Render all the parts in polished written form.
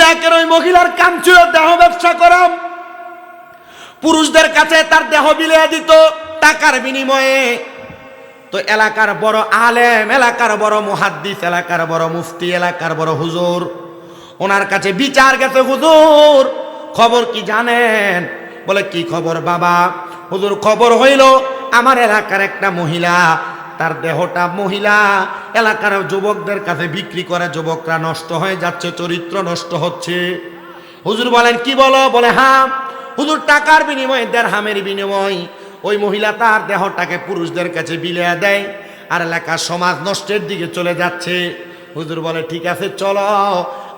ইরাকের ওই মহিলার কাম ছিল দেহ ব্যবসা করা। পুরুষদের কাছে তার দেহ বিলিয়ে দিত টাকার বিনিময়ে। তো এলাকার বড় আলেম, এলাকার বড় মুহাদ্দিস, এলাকার বড় মুফতি, এলাকার বড় হুজুর, ওনার কাছে বিচার গেছে। হুজুর খবর কি জানেন? বলে কি খবর বাবা? হুজুর খবর হইল আমার এলাকার একটা মহিলা, তার দেহটা মহিলা এলাকার যুবকদের কাছে বিক্রি করে, যুবকরা নষ্ট হয়ে যাচ্ছে, চরিত্র নষ্ট হচ্ছে। হুজুর বলেন কি বলো? বলে হ্যাঁ হুজুর, টাকার বিনিময়ে, দেড়হামের বিনিময় ওই মহিলা তার দেহটাকে পুরুষদের কাছে বিলিয়ে দেয়, আর এলাকার সমাজ নষ্টের দিকে চলে যাচ্ছে। হুজুর বলে ঠিক আছে চলো,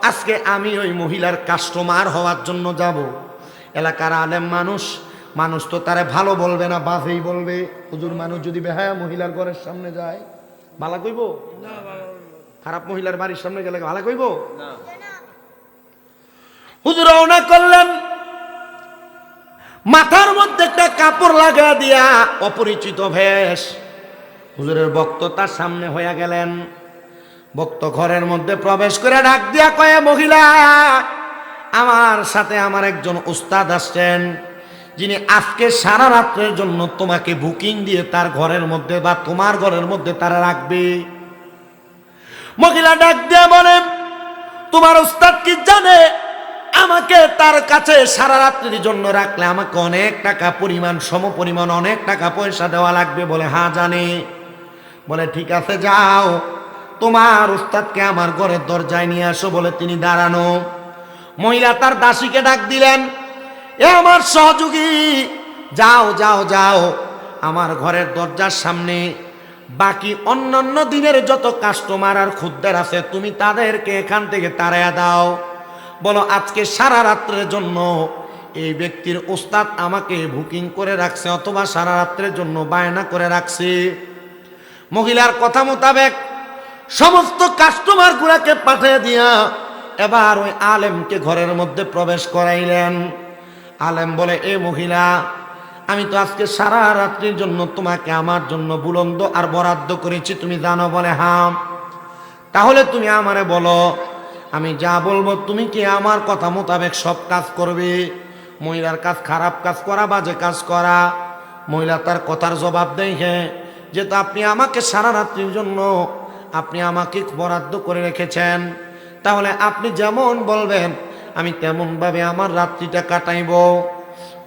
আজকে আমি ওই মহিলার কাস্টমার হওয়ার জন্য যাব। এলাকার আলেম মানুষ, মানুষ তো তারে ভালো বলবে না, বাজেই বলবে। হুজুর মানুষ যদি বেহায়া মহিলার ঘরের সামনে যায় ভালো কইব? খারাপ মহিলার বাড়ির সামনে গেলে ভালো কইব? হুজুর রওনা করলেন, মাথার মধ্যে একটা কাপড় লাগা দিয়া অপরিচিত ভেষ। হুজুরের বক্ত তার সামনে হইয়া গেলেন। বক্ত ঘরের মধ্যে প্রবেশ করে ডাক দিয়া কয়ে, মহিলা আমার সাথে আমার একজন উস্তাদ আসছেন, যিনি আজকে সারা রাত্রের জন্য তোমাকে বুকিং দিয়ে তার ঘরের মধ্যে বা তোমার ঘরের মধ্যে তারা রাখবে। মহিলা ডাক দিয়া বলে, তোমার উস্তাদ কি জানে আমাকে তার কাছে সারা রাত্রির জন্য রাখলে আমাকে অনেক টাকা পরিমাণ, সমপরিমাণ অনেক টাকা পয়সা দেওয়া লাগবে? বলে হ্যাঁ জানি। বলে ঠিক আছে যাও, তোমার উস্তাদকে আমার ঘরের দরজায় নিয়ে আসো। বলে তিনি দাঁড়ানো। মহিলা তার দাসীকে ডাক দিলেন, এ আমার সহযোগী, যাও যাও যাও আমার ঘরের দরজার সামনে বাকি অন্যান্য দিনের যত কাস্টমার আর খদ্দের আছে তুমি তাদেরকে এখান থেকে তাড়াইয়া দাও। বলো আজকে সারা রাত্রের জন্য এই ব্যক্তির উস্তাদ আমাকে বুকিং করে রাখছে, অথবা সারা রাত্রের জন্য বায়না করে রাখছে। মহিলার কথা মোতাবেক সমস্ত কাস্টমার গুলাকে পাঠিয়ে দিয়া এবার ওই আলেমকে ঘরের মধ্যে প্রবেশ করাইলেন। আলেম বলে, এ মহিলা, আমি তো আজকে সারা রাত্রির জন্য তোমাকে আমার জন্য বুলন্দ আর বরাদ্দ করেছি, তুমি জানো? বলে হ্যাঁ। তাহলে তুমি আমারে বলো, আমি যা বলবো তুমি কি আমার কথা মোতাবেক সব কাজ করবে? মহিলার কাজ খারাপ কাজ করা, বাজে কাজ করা। মহিলা তার কথার জবাব দেয়, হ্যাঁ, যেহেতু আপনি আমাকে সারা রাত্রির জন্য আপনি আমাকে বরাদ্দ করে রেখেছেন, তাহলে আপনি যেমন বলবেন আমি তেমন ভাবে আমার রাত্রিটা কাটাইব।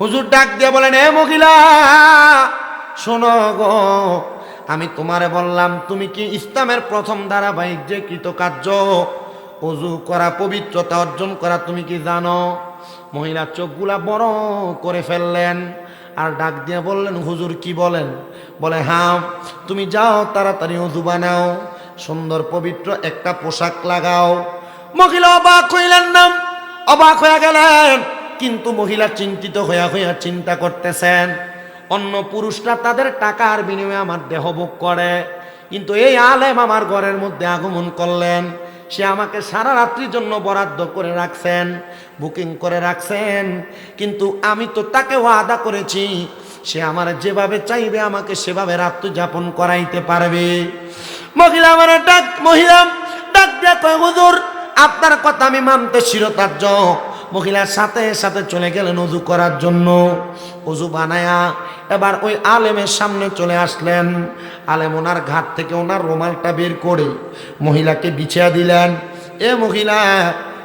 হুজুর ডাক দিয়ে বলেন, এ মহিলা শোনো গো, আমি তোমারে বললাম তুমি কি ইসলামের প্রথম ধারাবাহিক যে কৃতকার্য ওযু করা, পবিত্রতা অর্জন করা, তুমি কি জানো? মহিলা চোখগুলা বড় করে ফেললেন আর ডাক দিয়ে বললেন, হুজুর কি বলেন? বলে হ্যাঁ, তুমি যাও তাড়াতাড়ি ওযু বানাও, সুন্দর পবিত্র একটা পোশাক লাগাও। মহিলা অবাক হইলেন না, অবাক হয়ে গেলেন, কিন্তু মহিলা চিন্তিত হইয়া হইয়া চিন্তা করতেছেন, অন্য পুরুষরা তাদের টাকার বিনিময়ে আমার দেহ ভোগ করে, কিন্তু এই আলেম আমার ঘরের মধ্যে আগমন করলেন, সে আমাকে সারা রাত্রির জন্য বরাদ্দ করে রাখছেন, বুকিং করে রাখছেন, কিন্তু আমি তো তাকে ওয়াদা করেছি সে আমার যেভাবে চাইবে আমাকে সেভাবে রাত্রি যাপন করাইতে পারবে। মহিলা ডাক দিয়া কয়, হুজুর আপনার কথা আমি মানতে শিরোধার্য। মহিলার সাথে সাথে চলে গেলেন ওযু করার জন্য। ওযু বানায়া এবার ওই আলেমের সামনে চলে আসলেন। আলেম ওনার ঘাট থেকে ওনার রুমালটা বের করে মহিলাকে বিছিয়ে দিলেন। এ মহিলা,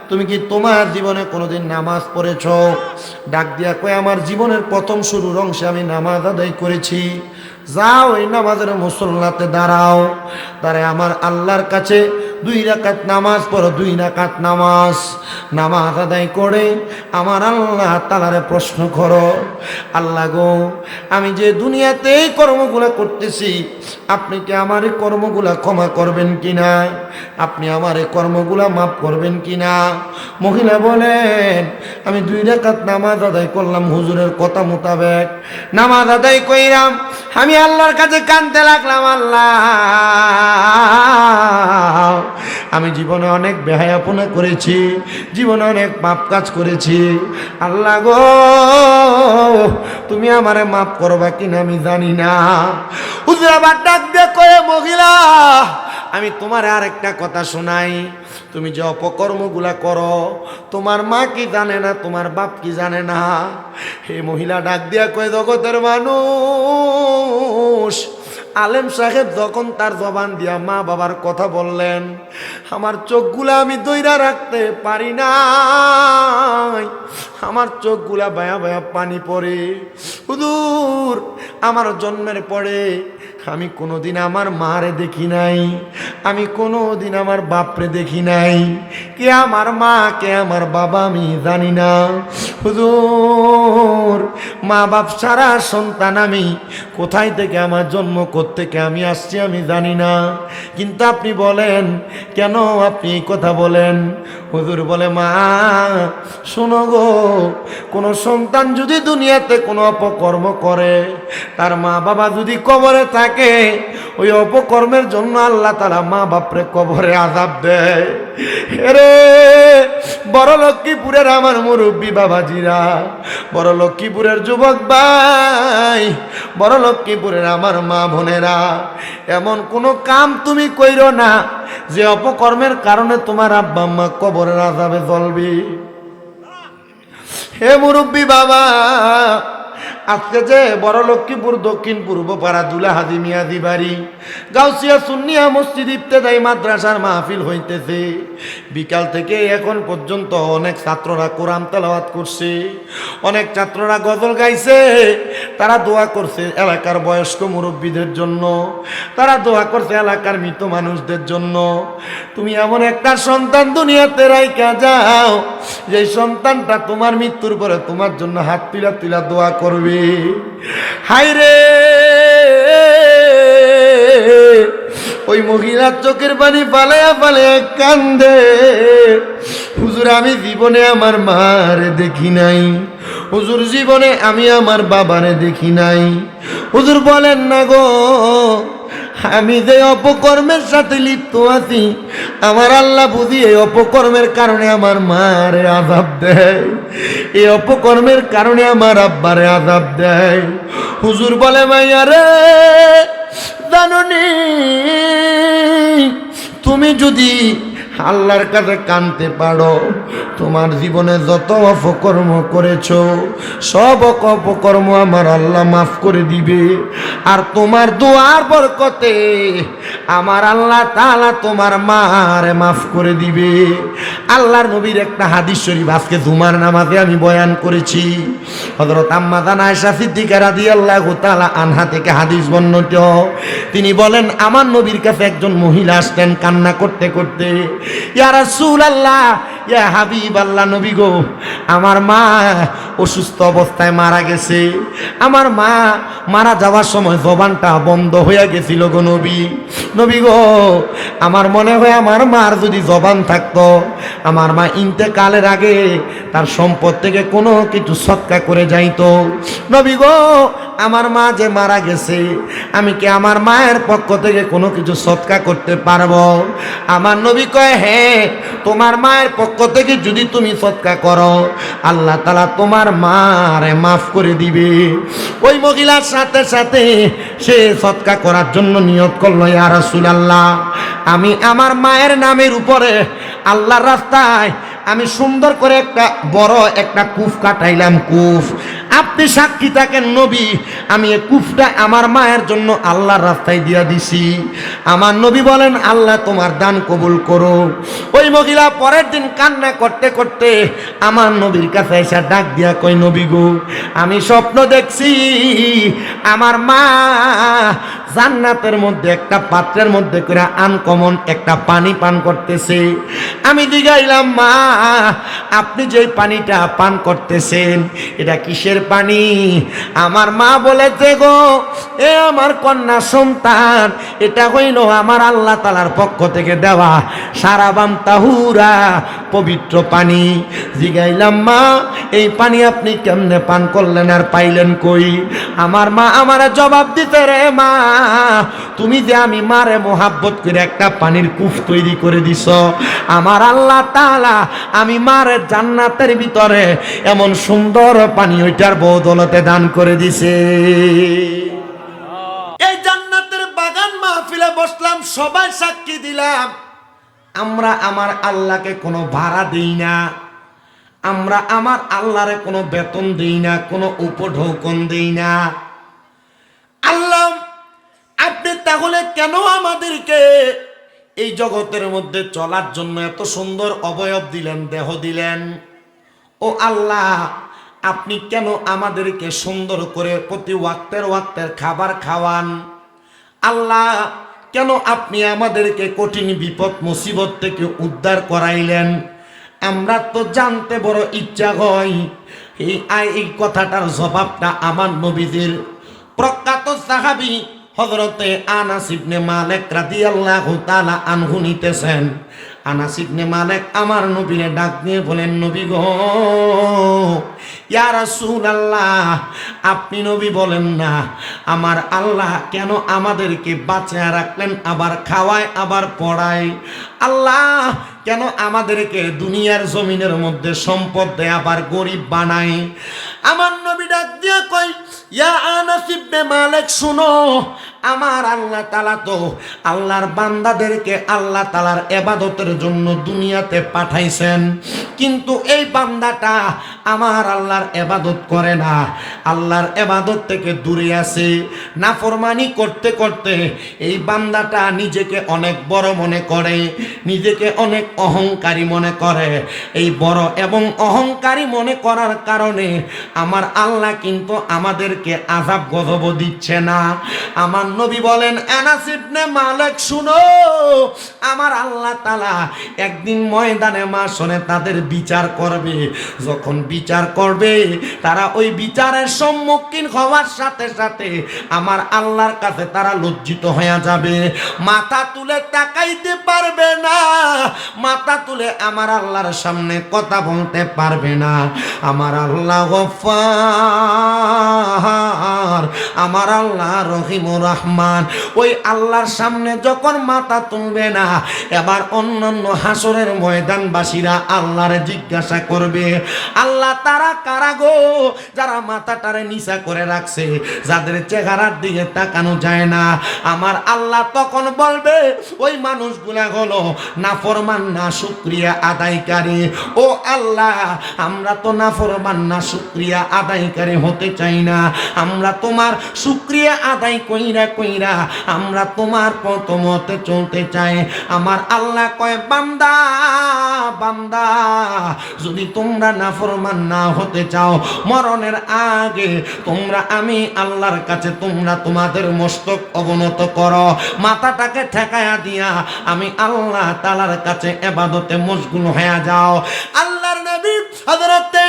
তুমি কি তোমার জীবনে কোনোদিন নামাজ পড়েছ? ডাক দিয়া কয়, আমার জীবনের প্রথম শুরুর অংশে আমি নামাজ আদায় করেছি। যাও ওই নামাজের মুসল্লাতে দাঁড়াও, দাঁড়ায় আমার আল্লাহর কাছে 2 রাকাত নামাজ পড়ো, 2 রাকাত নামাজ আদায় করে আমার আল্লাহ তাআলারে প্রশ্ন করো, আল্লাহ গো, আমি যে দুনিয়াতে এই কর্মগুলা করতেছি আপনি কি আমার এই কর্মগুলা ক্ষমা করবেন কিনা? আপনি আমার এই কর্মগুলা মাফ করবেন কিনা? মহিলা বলেন, আমি 2 রাকাত নামাজ আদায় করলাম, হুজুরের কথা মোতাবেক নামাজ আদায় কইরাম, আমি আল্লাহর কাছে কাঁদতে লাগলাম, আল্লাহ আমি জীবনে অনেক বেহায়াপনা করেছি, জীবনে অনেক পাপ কাজ করেছি, আল্লাহ গো তুমি আমারে মাফ করবা কিনা আমি জানি না। হুজুর আবার ডাক দিয়ে কয়ে, মহিলা আমি তোমার আরেকটা কথা শোনাই, তুমি যে অপকর্মগুলা করো তোমার মা কি জানে না, তোমার বাপ কি জানে না? হে মহিলা ডাক দিয়া কয়ে, জগতের মানুষ, আলেম সাহেব যখন তার জবান দিয়া মা বাবার কথা বললেন, আমার চোখগুলা আমি দইরা রাখতে পারি না, আমার চোখগুলা বায়া বায়া পানি পড়ে। হুজুর আমার জন্মের পরে আমি কোনোদিন আমার মারে দেখি নাই, আমি কোনোদিন আমার বাপরে দেখি নাই, কে আমার মা কে আমার বাবা আমি জানি না। হুজুর মা বাপ সারা সন্তান আমি, কোথায় থেকে আমার জন্ম থেকে আমি আসছি আমি জানি না, কিন্তু আপনি বলেন কেন আপনি এই কথা বলেন? হুজুর বলে, মা শোনো গো, কোনো সন্তান যদি দুনিয়াতে কোনো অপকর্ম করে, তার মা বাবা যদি কবরে থাকে, ওই অপকর্মের জন্য আল্লাহ তাআলা মা বাপরে কবরে আযাব দেয়। এরে বড় লক্ষ্মীপুরের আমার মুরব্বী বাবাজিরা, বড় লক্ষ্মীপুরের যুবক ভাই, বড় লক্ষ্মীপুরের আমার মা বোনেরা, এমন কোনো কাম তুমি কইরো না যে অপকর্মের কারণে তোমার আব্বা আম্মা কবরের আযাবে জ্বলবে। হে মুরব্বী বাবা, আজকে যে বড় লক্ষ্মীপুর দক্ষিণ পূর্ব পাড়া দুলা হাজি মিয়াজি বাড়ি গাউসিয়া সুন্নিয়া মসজিদ ইবতেদায়ী মাদ্রাসার মাহফিল হইতেছে, বিকাল থেকে এখন পর্যন্ত অনেক ছাত্ররা কোরআন তেলাওয়াত করছে, অনেক ছাত্ররা গজল গাইছে, তারা দোয়া করছে এলাকার বয়স্ক মুরব্বীদের জন্য, তারা দোয়া করছে এলাকার মৃত মানুষদের জন্য। তুমি এমন একটা সন্তান দুনিয়াতে রাইখা যাও, যে সন্তানটা তোমার মৃত্যুর পরে তোমার জন্য হাত তুলা তুলা দোয়া করবে। হায় রে, ওই মহিলার চোখের পানি ফালাইয়া ফালাইয়া কান্দে, হুজুর আমি জীবনে আমার মারে দেখি নাই, হুজুর জীবনে আমি আমার বাবারে দেখি নাই। হুজুর বলেন না গো, আমি যে অপকর্মের সাথে লিপ্ত আছি, আমার আল্লাহ বুঝি এই অপকর্মের কারণে আমার মারে আযাব দেয়, এই অপকর্মের কারণে আমার আব্বারে আযাব দেয়। হুজুর বলে, মাইয়া রে জাননি, তুমি যদি আল্লাহর কাছে কানতে পারো, তোমার জীবনে যত অপকর্ম করেছো সব অপকর্ম আমার আল্লাহ মাফ করে দিবে, আর তোমার দোয়ার বরকতে আমার আল্লাহ তাআলা তোমার মারে মাফ করে দিবে। আল্লাহর নবীর একটা হাদিস শরীফ আজকে জুমার নামাজে আমি বয়ান করেছি, হযরত আম্মা জান আয়েশা সিদ্দিকা রাদিয়াল্লাহু তাআলা আনহা থেকে হাদিস বর্ণিত। তিনি বলেন, আমার নবীর কাছে একজন মহিলা আসলেন কান্না করতে করতে, ইয়া রাসূলুল্লাহ, ইয়া হাবিবাল্লাহ, নবী গো, আমার মা অসুস্থ অবস্থায় মারা গেছে, আমার মা মারা যাওয়ার সময় জবানটা বন্ধ হয়ে গেছিল গো নবী, নবী গো, আমার মনে হয় আমার মার যদি জবান থাকতো, আমার মা ইন্তেকালের আগে তার সম্পদ থেকে কোনো কিছু সদকা করে যাইতো। নবী গো, আমার মা যে মারা গেছে, আমি কি আমার মায়ের পক্ষ থেকে কোনো কিছু সদকা করতে পারবো? আমার নবী কয়, হ্যাঁ, তোমার মায়ের পক্ষ থেকে যদি তুমি সদকা করো, আল্লাহ তাআলা তোমার মারে মাফ করে দিবে। ওই মহিলার সাথে সাথে সে সদকা করার জন্য নিয়ত করলো, ইয়া রাসূলুল্লাহ, আমি আমার মায়ের নামের উপরে আল্লাহর রাস্তায় আমি সুন্দর করে একটা বড় একটা কূপ কাটাইলাম, কূপ, আপনি সাক্ষী থাকেন নবী, আমি এই কূপটা আমার মায়ের জন্য আল্লাহর রাস্তায় দিয়া দিছি। আমার নবী বলেন, আল্লাহ তোমার দান কবুল করো। ওই মহিলা পরের দিন কান্না করতে করতে আমার নবীর কাছে এসে ডাক দিয়া কই, নবী গো, আমি স্বপ্ন দেখছি আমার মা জান্নাতের মধ্যে একটা পাত্রের মধ্যে করে আনকমন একটা পানি পান করতেছে। আমি জিজ্ঞাইলাম, মা আপনি যে পানিটা পান করতেছেন এটা কিসের পানি? আমার মা বলেছে, গো এ আমার কন্যা সন্তান, এটা হইল আমার আল্লাহ তাআলার পক্ষ থেকে দেওয়া সারাবাম তাহুরা পবিত্র পানি। জিজ্ঞাইলাম, মা এই পানি আপনি কেমনে পান করলেন আর পাইলেন কই? আমার মা আমার জবাব দিতে, রে মা তুমি যে আমি মারে মোহাব্বত করে একটা পানির কূপ তৈরি করে দিছ, আমার আল্লাহ তাআলা আমি মারে জান্নাতের ভিতরে এমন সুন্দর পানি ওইটার বদৌলতে দান করে দিছে। এই জান্নাতের বাগান মাহফিলে বসলাম, সবাই সাক্ষী দিলাম, আমরা আমার আল্লাহকে কোনো ভাড়া দিই না, আমরা আমার আল্লাহরে কোনো বেতন দিই না, কোনো উপঢৌকন দিই না। আল্লাহ আপনি তাহলে কেন আমাদেরকে এই জগতের মধ্যে চলার জন্য এত সুন্দর অবয়ব দিলেন, দেহ দিলেন? ও আল্লাহ, আপনি কেন আমাদেরকে সুন্দর করে প্রতি ওয়াক্তের খাবার খাওয়ান? আল্লাহ, কেন আপনি আমাদেরকে কঠিন বিপদ মুসিবত থেকে উদ্ধার করাইলেন? আমরা তো জানতে বড় ইচ্ছা হয়। এই কথাটার জবাবটা আমার নবীদের প্রখ্যাত সাহাবী হযরতে আনাস ইবনে মালিক রাদিয়াল্লাহু তাআলা আনহু নিতেছেন। আনাস ইবনে মালিক আমার নবীরে ডাক দিয়ে বলেন, নবী গো, ইয়া রাসূলুল্লাহ, আপনি নবী বলেন না আমার আল্লাহ কেন আমাদেরকে বাঁচিয়ে রাখলেন, আবার খাওয়ায় আবার পড়ায়? আল্লাহ কেন আমাদেরকে দুনিয়ার জমিনের মধ্যে সম্পদ দেয় আবার গরিব বানায়? আমার নবী ডাক দিয়ে কই, ইয়া আনাস ইবনে মালিক শুনো, আমার আল্লাহ তাআলা তো আল্লাহর বান্দাদেরকে আল্লাহ তাআলার ইবাদতের জন্য দুনিয়াতে পাঠাইছেন, কিন্তু এই বান্দাটা আমার আল্লাহর ইবাদত করে না, আল্লাহর ইবাদত থেকে দূরে আছে। নাফরমানি করতে করতে এই বান্দাটা নিজেকে অনেক বড় মনে করে, নিজেকে অনেক অহংকারী মনে করে। এই বড় এবং অহংকারী মনে করার কারণে আমার আল্লাহ কিন্তু আমাদেরকে আযাব গজব দিচ্ছে না। আমার নবী বলেন, আনাস ইবনে মালিক শুনো, আমার আল্লাহ তাআলা একদিন ময়দানে মাশরে তাদের বিচার করবে। যখন বিচার করবে, তারা ওই বিচারের সম্মুখীন হওয়ার সাথে সাথে আমার আল্লাহর কাছে তারা লজ্জিত হয়ে যাবে, মাথা তুলে তাকাইতে পারবে না, মাথা তুলে আমার আল্লাহর সামনে কথা বলতে পারবে না। আমার আল্লাহ গফফার, আমার আল্লাহ রহিমুর রহমান, ওই আল্লাহর সামনে যখন মাথা তুলবে না, এবার অন্যান্য হাসরের ময়দানবাসীরা আল্লাহরে জিজ্ঞাসা করবে, আল্লাহ তারা কারা গো যারা মাথাটারে নিচা করে রাখছে, যাদের চেহারার দিকে তাকানো যায় না? আমার আল্লাহ তখন বলবে, ওই মানুষগুলা হলো নাফরমান না শুকরিয়া আদায়কারী। ও আল্লাহ, আমরা তো নাফরমান না শুকরিয়া আদায়কারী হতে চাই না, আমরা তোমার শুকরিয়া আদায় কইরা কইরা আমরা তোমার পথ মতে চলতে চাই। আমার আল্লাহ কয়, বান্দা বান্দা, যদি তোমরা নাফরমান না হতে চাও, মরণের আগে তোমরা আমি আল্লাহর কাছে তোমরা তোমাদের মস্তক অবনত করো, মাথাটাকে ঠেকায়া দিয়া আমি আল্লাহ তাআলার কাছে ইবাদতে মশগুল হয়ে যাও। আল্লাহর নবী হযরতে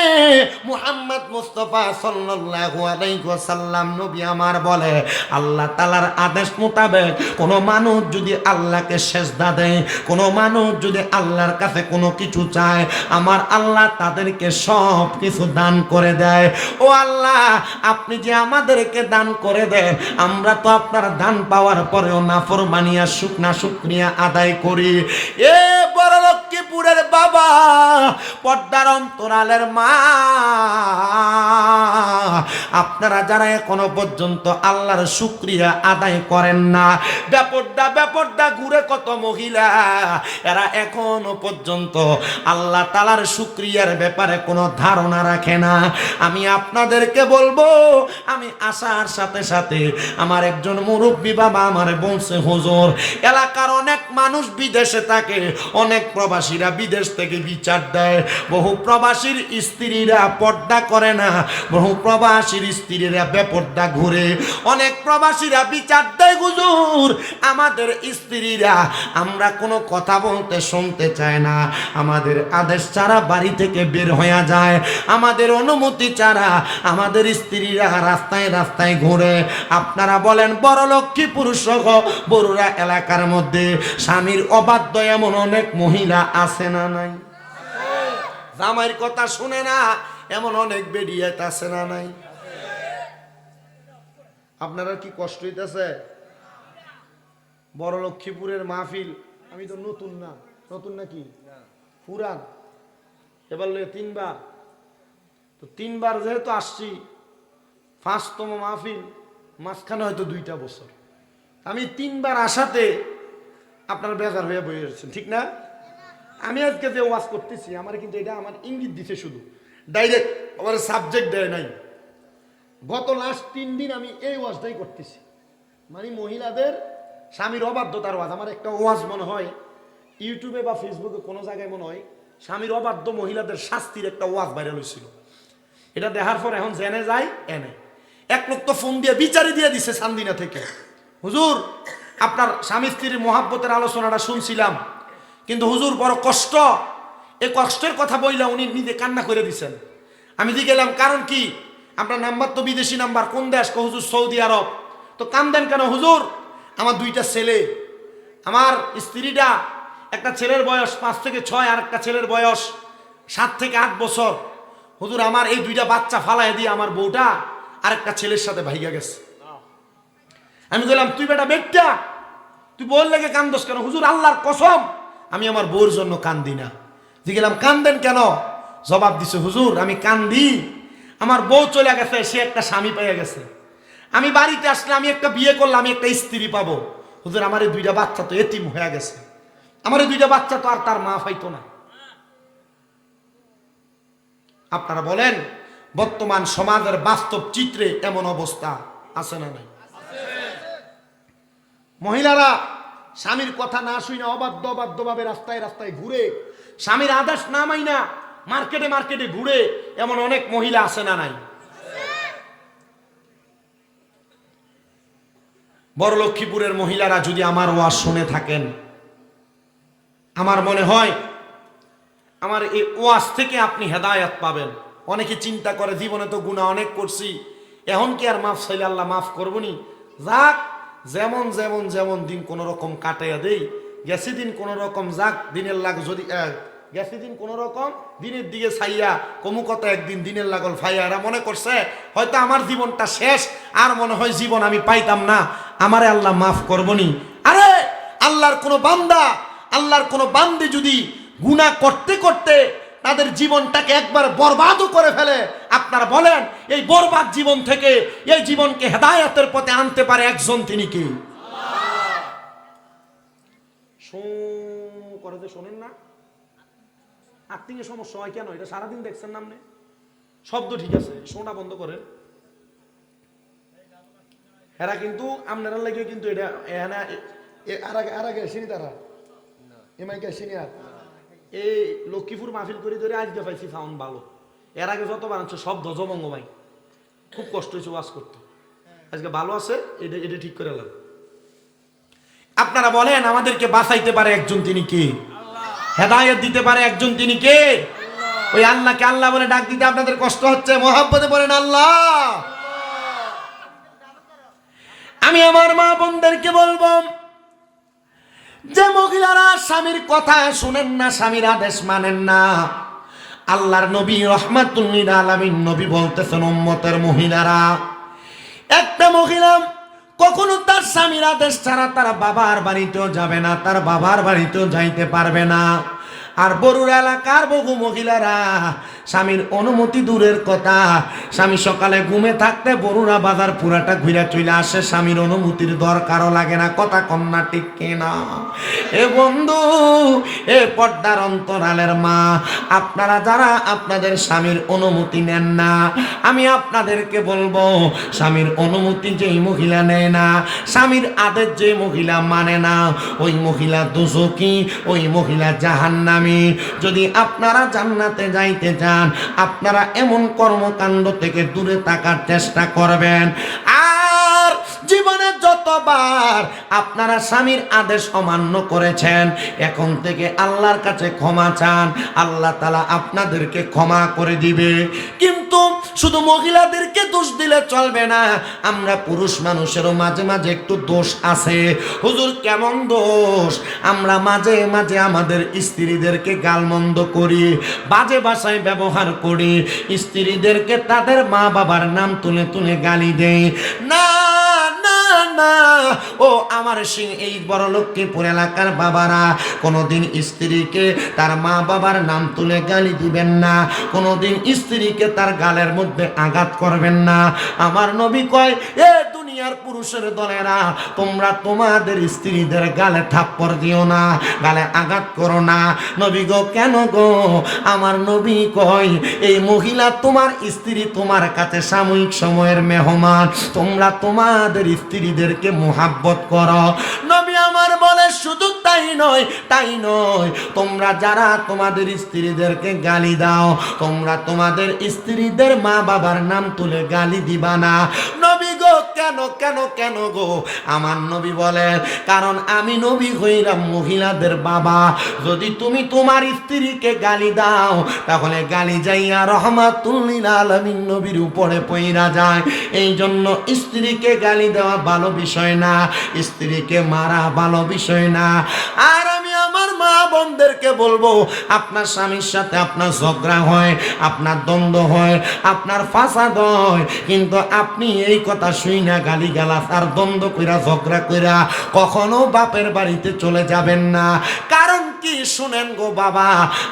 মুহাম্মদ মুস্তাফা সাল্লাল্লাহু আলাইহি ওয়াসাল্লাম নবী আমার বলে, আল্লাহ তাআলার আদেশ মোতাবেক কোন মানুষ যদি আল্লাহকে সেজদা দেয়, কোন মানুষ যদি আল্লাহর কাছে কোনো কিছু চায়, আমার আল্লাহ তাদেরকে সব কিছু দান করে দেয়। ও আল্লাহ, আপনি যে আমাদেরকে দান করে দেন, আমরা তো আপনার দান পাওয়ার পরেও নাফরমানি আর শুকরিয়া আদায় করি। এ বড় লক্ষ্মীপুরের বাবা, পর্দার অন্তরালের মা, আপনারা যারা এখনো পর্যন্ত আল্লাহর শুকরিয়া আদায় করেন না, বেপরদা ঘুরে কত মহিলা, এরা এখনো পর্যন্ত আল্লাহ তাআলার শুকরিয়ার ব্যাপারে কোনো ধারণা রাখে না। আমি আপনাদেরকে বলবো, আমি আসার সাথে সাথে আমার একজন মুরব্বী বাবা আমারে বলছে, হুজুর, এলাকার অনেক মানুষ বিদেশে থাকে, অনেক প্রবাসীরা বিদেশ থেকে বিচার দেয়, বহু প্রবাসীর স্ত্রীরা পর্দা করে না, বহু প্রবাসীর স্ত্রীরা বেপর্দা ঘুরে, অনেক প্রবাসীরা বিচার দেয়, হুজুর আমাদের স্ত্রীরা আমরা কোনো কথা বলতে শুনতে চায় না, আমাদের আদেশ ছাড়া বাড়ি থেকে বের হয়ে যায়, আমাদের অনুমতি ছাড়া আমাদের স্ত্রীরা রাস্তায় রাস্তায় ঘুরে। আপনারা বলেন, বড় লক্ষ্মীপুর সহ বড়ুরা এলাকার মধ্যে স্বামীর অবাধ্য এমন অনেক মহিলা আছে না নাই? জামাইয়ের কথা শুনে না এমন অনেক বেডিয়াত আছে না নাই? আপনারা কি কষ্ট হইতেছে? বড় লক্ষ্মীপুরের মাহফিল, আমি তো নতুন না, নতুন নাকি পুরান, এবার তিনবার, তো তিনবার যেহেতু আসছি, 5তম মাহফিল, মাঝখানে হয়তো 2টা বছর, আমি তিনবার আসাতে আপনার বেজার হয়ে বয়ে যাচ্ছেন, ঠিক না? আমি আজকে যে ওয়াজ করতেছি আমার কিন্তু এটা আমার ইঙ্গিত দিছে, শুধু ডাইরেক্ট আমার সাবজেক্ট দেয় নাই। গত লাস্ট 3 দিন আমি এই ওয়াজটাই করতেছি, মানে মহিলাদের স্বামীর অবাধ্যতার ওয়াজ। আমার একটা ওয়াজ মনে হয় ইউটিউবে বা ফেসবুকে কোনো জায়গায় মনে হয় স্বামীর অবাধ্য মহিলাদের শাস্তির একটা ওয়াজ ভাইরাল হয়েছিল। এটা দেখার পর এখন জেনে যায় এনে এক লোক তো ফোন দিয়ে বিচারি দিয়ে দিছে চান্দিনা থেকে, হুজুর আপনার স্বামী স্ত্রীর মহাব্বতের আলোচনাটা শুনছিলাম, কিন্তু হুজুর বড় কষ্ট, এই কষ্টের কথা বইলা উনি নিজে কান্না করে দিছেন। আমি দিয়ে গেলাম কারণ কি, আপনার নাম্বার তো বিদেশি নাম্বার, কোন দেশ? হুজুর সৌদি আরব। তো কান্দেন কেন হুজুর? আমার 2টা ছেলে, আমার স্ত্রীটা, একটা ছেলের বয়স 5 থেকে 6, আর একটা ছেলের বয়স 7 থেকে 8 বছর। হুজুর আমার এই 2টা বাচ্চা ফালাই দিয়ে আমার বউটা আরেকটা ছেলের সাথে ভাইগা গেছে। আমি বললাম তুই বেটা বেটটা, তুই বল লেগে কান্দোস কেন? হুজুর আল্লাহর কসম আমি আমার বউর জন্য কান্দি না। দিয়ে গেলাম কান্দেন কেন? জবাব দিছে হুজুর আমি কান্দি, আমার বউ চলে গেছে, সে একটা স্বামী পেয়ে গেছে, আমি বাড়িতে আসলে আমি একটা বিয়ে করলে আমি একটা স্ত্রী পাবো। হুজুর আমার এই 2টা বাচ্চা তো এতিম হয়ে গেছে, আমার এই 2টা বাচ্চা তো আর তার মা পাইতো না। আপনারা বলেন বর্তমান সমাজের বাস্তব চিত্রে এমন অবস্থা আছে না নাই? মহিলারা স্বামীর কথা না শুই না অবাধ্যভাবে রাস্তায় রাস্তায় ঘুরে, স্বামীর আদেশ না মাইনা মার্কেটে মার্কেটে ঘুরে, এমন অনেক মহিলা আছে না নাই? বড় লক্ষ্মীপুরের মহিলারা যদি আমার ওয়াজ শুনে থাকেন, আমার মনে হয় আমার এই ওয়াজ থেকে আপনি হেদায়েত পাবেন। অনেকে চিন্তা করে জীবনে তো গুনাহ অনেক করছি, এখন কি আর মাফ চাইলে আল্লাহ মাফ করবনি? যাক যেমন যেমন যেমন দিন কোন রকম কাটাইয়া দেই, গেছে দিন কোন রকম, যাক দিনের লাগ যদি গেছে দিন কোন রকম, দিনের দিকে ছাইয়া কমু কত একদিন দিনের লাগল ফাইয়া। এরা মনে করছে হয়তো আমার জীবনটা শেষ, আর মনে হয় জীবন আমি পাইতাম না, আমারে আল্লাহ মাফ করবনি। আরে আল্লাহর কোন বান্দা, আল্লাহর কোন বান্দি যদি গুনাহ করতে করতে তাদের জীবনটাকে একবার বরবাদও করে ফেলে, আপনারা বলেন এই বরবাদ জীবন থেকে এই জীবনকে হেদায়েতের পথে আনতে পারে একজন, তিনি কি? করে যে শোনেন না, আর্থিং সমস্যা হয় কেন? এটা সারাদিন দেখছেন না আপনি, শব্দ ঠিক আছে, শোনা বন্ধ করেন। এরা কিন্তু আপনারা লাগে কিন্তু এটা আর আগে আসেনি, তারা এমআইকে আসেনি। আর এই লক্ষ্মীপুর মাহফিল করে ধরে আজকে পাইছি সাউন্ড ভালো, এর আগে যত বানাচ্ছে সব ধ্বজভঙ্গমাই, খুব কষ্ট হয়েছে ওয়াজ করতে, আজকে ভালো আছে, এটা এটা ঠিক করে এলাম। আপনারা বলেন আমাদেরকে বাঁচাইতে পারে একজন, তিনি কে? হেদায়েত দিতে পারে একজন, তিনি কে? ওই আল্লাহকে আল্লাহ বলে ডাক দিতে আপনাদের কষ্ট হচ্ছে, মহাব্বতে বলেন আল্লাহ। আমি আমার মা বোনদেরকে বলবো, যে মহিলারা স্বামীর কথা শুনেন না, স্বামীর আদেশ মানেন না, আল্লাহর নবী রাহমাতুল লিল আলামিন নবী বলতেছেন উম্মতের মহিলারা, একটা মহিলা কখনো তার স্বামীর আদেশ ছাড়া তার বাবার বাড়িতেও যাবে না, তার বাবার বাড়িতেও যাইতে পারবে না। আর বরুড়া এলাকার বহু মহিলারা স্বামীর অনুমতি দূরের কথা, স্বামী সকালে ঘুমে থাকতে বরুড়া বাজার পুরাটা ঘুরে চলে আসে, স্বামীর অনুমতির দরকারও লাগে না। কথা কন্যা ঠিক কিনা? এ বন্ধু, এ পর্দার অন্তরালের মা, আপনারা যারা আপনাদের স্বামীর অনুমতি নেন না, আমি আপনাদেরকে বলবো, স্বামীর অনুমতি যেই মহিলা নেয় না, স্বামীর আদেশ যে মহিলা মানে না, ওই মহিলা দোজখী, ওই মহিলা জাহান্নামী। যদি আপনারা জান্নাতে যাইতে চান, আপনারা এমন কর্মকাণ্ড থেকে দূরে থাকার চেষ্টা করবেন। আর জীবনে যতবার আপনারা স্বামীর আদেশ অমান্য করেছেন, এখন থেকে আল্লাহর কাছে ক্ষমা চান, আল্লাহ তাআলা আপনাদেরকে ক্ষমা করে দিবে। কিন্তু শুধু মহিলাদেরকে দোষ দিলে চলবে না, আমরা পুরুষ মানুষেরও মাঝে মাঝে একটু দোষ আছে। হুজুর কেমন দোষ? আমরা মাঝে মাঝে আমাদের স্ত্রীদেরকে গালমন্দ করি, বাজে ভাষায় ব্যবহার করি, স্ত্রীদেরকে তাদের মা বাবার নাম তুলে তুলে গালি দেই। না না না, ও আমার এই বড় লক্ষ্মীপুর এলাকার বাবারা, কোনোদিন স্ত্রীকে তার মা বাবার নাম তুলে গালি দিবেন না, কোনোদিন স্ত্রীকে তার গালের মধ্যে আঘাত করবেন না। আমার নবী কয়, এ দুনিয়ার পুরুষের দলেরা, তোমরা তোমাদের স্ত্রীদের গালে থাপ্পড় দিও না, গালে আঘাত করো না। নবী গো, কেন গো? আমার নবী কয়, এই মহিলা তোমার স্ত্রী তোমার কাছে সাময়িক সময়ের মেহমান, তোমরা তোমাদের স্ত্রীদেরকে মোহাব্বত করো। নবী আমার বলে, শুধু তাই নয়, তাই নয়, তোমরা যারা তোমাদের স্ত্রীদেরকে গালি দাও, তোমরা তোমাদের স্ত্রীদের মা বাবার নাম তুলে গালি দিবা না। নবী গো, কেন কেন কেন গো? আমার নবী বলেন, কারণ আমি নবী হইলাম মহিলাদের বাবা। যদি তুমি তোমার স্ত্রীকে গালি দাও, তাহলে গালি যাইয়া রহমাতুল লিল আলামিন নবীর উপরে পইরা যায়। এই জন্য স্ত্রীকে গালি দেওয়া ভালো বিষয় না, স্ত্রীকে মারা ভালো বিষয় না। আর আমি আমার মা বোনদেরকে বলবো, আপনার স্বামীর সাথে আপনার ঝগড়া হয়, আপনার দ্বন্দ্ব হয়, আপনার ফাসাদ হয়, কিন্তু আপনি এই কথা শুই না গালি গালাস আর দ্বন্দ্ব কইরা ঝগড়া কইরা কখনো বাপের বাড়িতে চলে যাবেন না। কারণ কি শুনেন গো বাবা,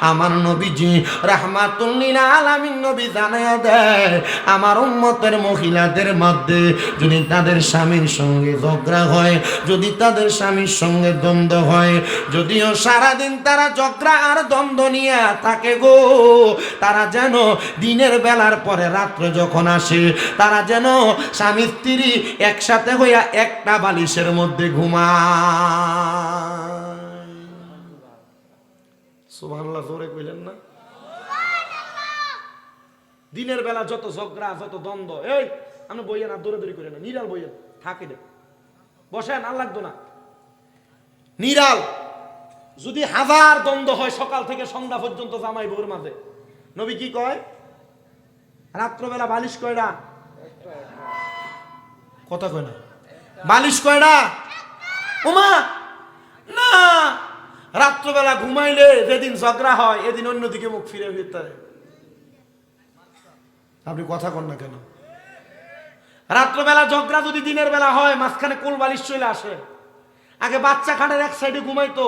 আমার নবীজি রাহমাতুল লিল আলামিন নবী জানায়া দেয়, আমার উম্মতের মহিলাদের মধ্যে যদি তাদের স্বামীর সঙ্গে ঝগড়া হয়, যদি তাদের স্বামীর সঙ্গে দ্বন্দ্ব হয়, যদিও সারাদিন তারা ঝগড়া আর দ্বন্দ্ব নিয়ে থাকে গো, তারা যেন দিনের বেলার পরে রাত্র যখন আসে, তারা যেন স্বামী স্ত্রী একসাথে হইয়া একটা বালিশের মধ্যে ঘুমায়। সুবহানাল্লাহ, জোরে কইলেন না? দিনের বেলা যত ঝগড়া যত দ্বন্দ্ব, এই আমি বইয়েন আর দৌড়াদৌড়ি করে না, নিরাল বইয়েন থাকে দে, বসেন, আর লাগতো না, নিরাল। যদি হাজার দ্বন্দ্ব হয় সকাল থেকে সন্ধ্যা পর্যন্ত জামাই বউর মাঝে, নবী কি কয়? রাত্রবেলা বালিশ কয়টা? কথা কয় না, বালিশ কয়টা? ওমা না, রাত্রবেলা ঘুমাইলে যেদিন ঝগড়া হয় এদিন অন্যদিকে মুখ ফিরে ফিরতে। আপনি কথা কন না কেন? রাত্রবেলা ঝগড়া যদি দিনের বেলা হয়, মাঝখানে কোল বালিশ চলে আসে। আগে বাচ্চা খাটের এক সাইডে ঘুমাইতো,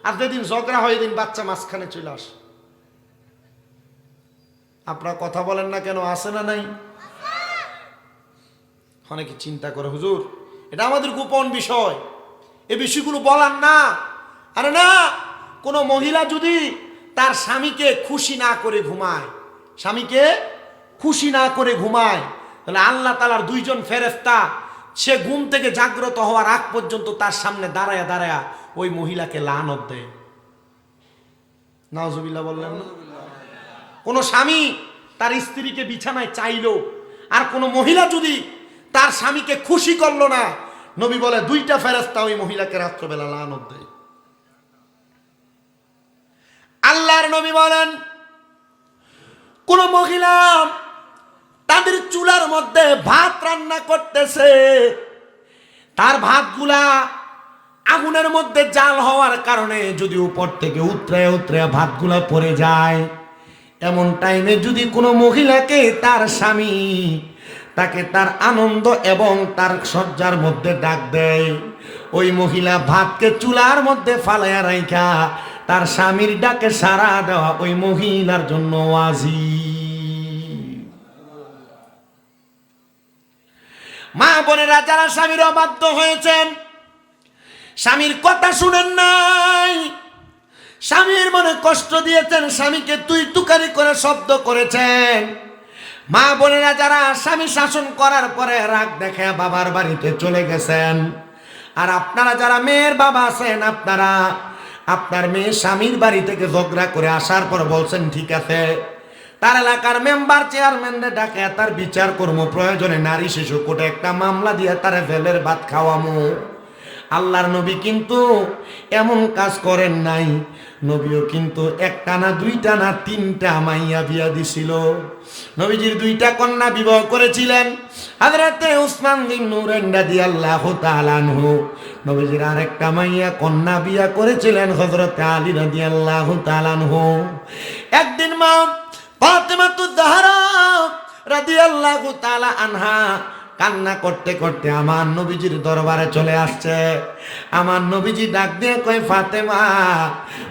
আর যেদিন ঝগড়া হয় এদিন বাচ্চা মাঝখানে চলে আসে। আপনারা কথা বলেন না কেন? আসে না নাই? অনেকে চিন্তা করে, হুজুর এটা আমাদের গোপন বিষয়, এই বিষয়গুলো বলার না। আরে না, কোন মহিলা যদি তার স্বামীকে খুশি না করে ঘুমায়, স্বামীকে খুশি না করে ঘুমায়, তাহলে আল্লাহ তাআলার দুইজন ফেরেশতা সে ঘুম থেকে জাগ্রত হওয়ার আগ পর্যন্ত তার সামনে দাঁড়ায়া দাঁড়ায়া ওই মহিলাকে লানত দেয়। নাউজুবিল্লাহ বললেন না? কোন স্বামী তার স্ত্রীকে বিছানায় চাইলো, আর কোন মহিলা যদি তার স্বামীকে খুশি করলো না, নবী বলে দুইটা ফেরেশতা ওই মহিলাকে রাত্রবেলা লানত দেয়। আল্লাহর নবী বলেন, কোন মহিলা তাদের চুলার মধ্যে ভাত রান্না করতেছে, তার ভাতগুলা আগুনের মধ্যে জাল হওয়ার কারণে যদি উপর থেকে উতরে উতরে ভাতগুলা পড়ে যায়, এমন টাইমে যদি কোনো মহিলাকে তার স্বামী তাকে তার আনন্দ এবং তার সজ্জার মধ্যে ডাক দেয়, ওই মহিলা ভাতকে চুলার মধ্যে ফালাইয়া রাইখা তার স্বামীর ডাকে সাড়া দেওয়া ওই মহিলার জন্য ওয়াজিব। মা বোনেরা যারা স্বামীর অবাধ্য হয়েছেন, স্বামীর কথা শুনেন নাই, স্বামীর মনে কষ্ট দিয়েছেন, স্বামীকে তুই তুকারি করে শব্দ করেছেন, মা বোনেরা যারা স্বামী শাসন করার পরে রাগ দেখে বাবার বাড়িতে চলে গেছেন, আর আপনারা যারা মেয়ের বাবা আছেন, আপনারা আপনার মেয়ে স্বামীর বাড়ি থেকে ঝগড়া করে আসার পর বলছেন ঠিক আছে, তার এলাকার মেম্বার চেয়ারম্যানদের ডাকে তার বিচার করবো, প্রয়োজনে নারী শিশু কোর্টে একটা মামলা দিয়ে তার জেলের ভাত খাওয়ামো। আল্লাহর নবী কিন্তু এমন কাজ করেন নাই। নবীও কিন্তু একটা না দুইটা না তিনটা মাইয়া বিয়া দিছিল। নবীজির দুইটা কন্যা বিবাহ করেছিলেন। হযরতে উসমান বিন নুরাইন রাদিয়াল্লাহু তাআলা আনহু। নবীজির আরেকটা মাইয়া কন্যা বিয়া করেছিলেন হযরতে আলী রাদিয়াল্লাহু তাআলা আনহু। একদিন মা ফাতেমাতুজ জাহরা রাদিয়াল্লাহু তাআলা আনহা কান্না করতে করতে আমার নবীজির দরবারে চলে আসছে। আমার নবীজি ডাক দিয়ে কয়, ফাতেমা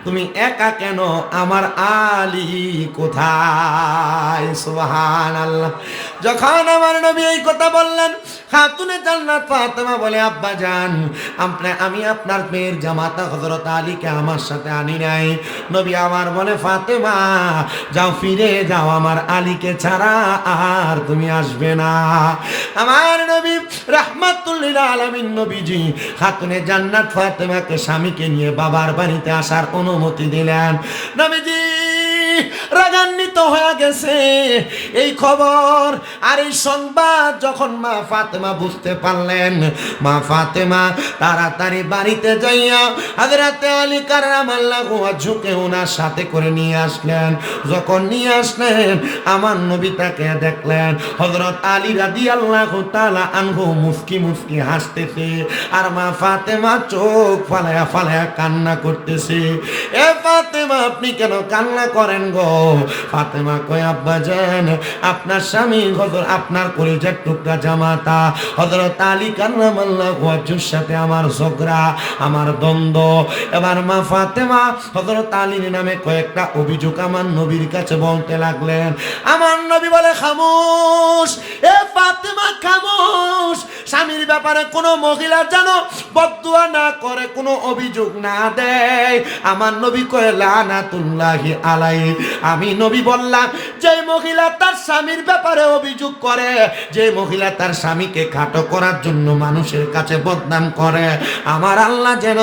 তুমি একা কেন? আমার আলী কোথায়? সুবহানাল্লাহ। যখন আমার নবী এই কথা বললেন, খাতুনে জান্নাত ফাতেমা বলে, আব্বা জান, আমি আপনার মেয়ের জামাতা হযরত আলীকে আমার সাথে আনি নাই। নবী আমার বলে, ফাতেমা যাও, ফিরে যাও, আমার আলীকে ছাড়া আর তুমি আসবে না। আমার নবী রাহমাতুল লিল আলামিন নবীজি খাতুনে জান্নাত ফাতেমাকে স্বামীকে নিয়ে বাবার বাড়িতে আসার অনুমতি দিলেন। নবীজি রাগান্বিত হয়ে গেছে এই খবর আর এই সংবাদ যখন মা ফাতেমা বুঝতে পারলেন, মা ফাতেমা তাড়াতাড়ি বাড়িতে যাইয়া হযরত আলী কাররামাল্লাহু ওয়াজহুকে ওনার সাথে করে নিয়ে আসলেন। যখন নিয়ে আসলেন, আমার নবী তাকে দেখলেন হযরত আলী রাদিয়াল্লাহু তাআলা আনহু মুস্কি মুস্কি হাসতেছে, আর মা ফাতেমা চোখ ফালায়া ফালায়া কান্না করতেছে। এ ফাতেমা, আপনি কেন কান্না করেন গো? ফাতেমা কয়, আব্বা জান, আপনার স্বামী আপনার কলিজার টুকরা জামাতা হযরত আলী কাররামাল্লাহু ওয়াজহুর সাথে আমার ঝগড়া, আমার দ্বন্দ্ব। এবার মা ফাতেমা হযরত আলীর নামে কয়েকটা অভিযোগ আমার নবীর কাছে বলতে লাগলেন। আমার নবী বলে, খামোশ, এ ফাতেমা খামোশ। স্বামীর ব্যাপারে কোনো মহিলা যেন বদদুয়া না করে, কোনো অভিযোগ না দেয়। আমার নবী কয়, লানাতুল্লাহি আলাইহি। আমি নবী বললাম, যে মহিলা তার স্বামীর ব্যাপারে অভিযোগ করে, যে মহিলা তার স্বামীকে খাটো করার জন্য মানুষের কাছে বদনাম করে, আমার আল্লাহ যেন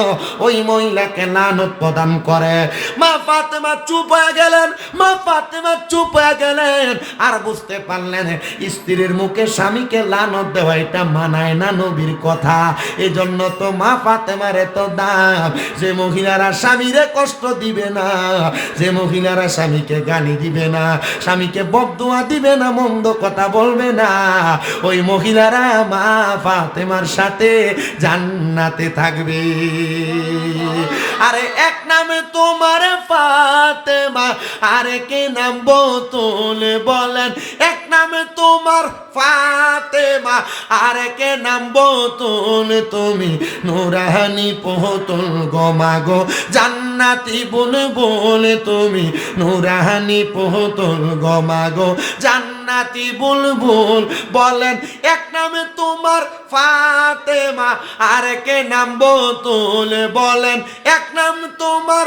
ওই মহিলাকে লানত প্রদান করে। মা ফাতেমা চুপ হয়ে গেলেন, মা ফাতেমা চুপ হয়ে গেলেন, আর বুঝতে পারলেন স্ত্রীর মুখে স্বামীকে লানত দেওয়া এটা মানায় না নবীর কথা। এজন্য তো মা ফাতেমার এত দাম, যে মহিলারা স্বামীরে কষ্ট দিবে না, যে মহিলারা স্বামীকে গালি দিবে না, স্বামীকে বদদুয়া দিবে না, মন্দ কথা বলবে না, ওই মহিলারা মা ফাতেমার সাথে জান্নাতে থাকবে। আরে এক নামে তোমার ফাতেমা, আরে কে নাম বোতল বলেন? এক নামে তোমার ফাতেমা, আরে কে নাম বোতল? তুমি নুরানি পোহতল গমাগো জান্নাতি বলে বলে, তুমি নুরানি পোহতল গমাগো জান্নাতি বুলবুল বলেন। এক নামে তোমার ফাতেমা, আর কে নাম বোতল বলেন? এক নাম তোমার,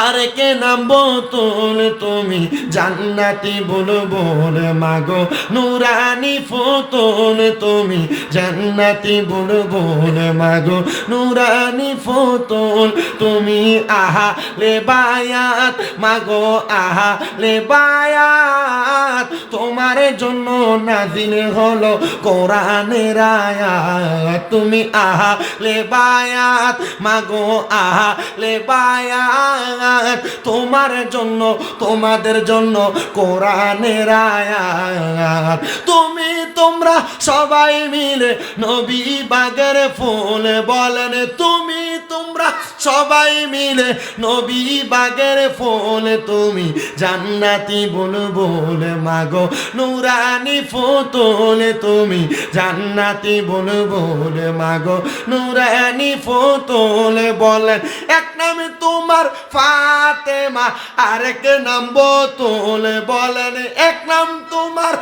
আর কে নাম বোতল? তুমি জান্নাতি বুলবুল মাগো নুরানি ফোতল, তুমি জান্নাতি বুলবুল মাগো নুরানি ফোতল। তুমি আহা লে বায়াত মাগো, আহা লে বায়াত, তোমার জন্য নাজিল হলো কোরআনের আয়াত। তুমি আহা লে বায়াত মাগো, আহা লে বায়াত, তোমার জন্য তোমাদের জন্য কোরআনের আয়াত। তুমি তোমরা সবাই মিলে নবী বাগের ফুল বলেন, তুমি তোমরা সবাই মিলে নবী বাগের ফুল, তুমি জান্নাতি বুলবুল মাগো নুরানি ফুতুল, তুমি জান্নাতি বুলবুল মাগো নুরানি ফুতুল বলেন। এক নামে তোমার ফাতেমা, আরেক নাম বোতল বলেন। এক নাম তোমার,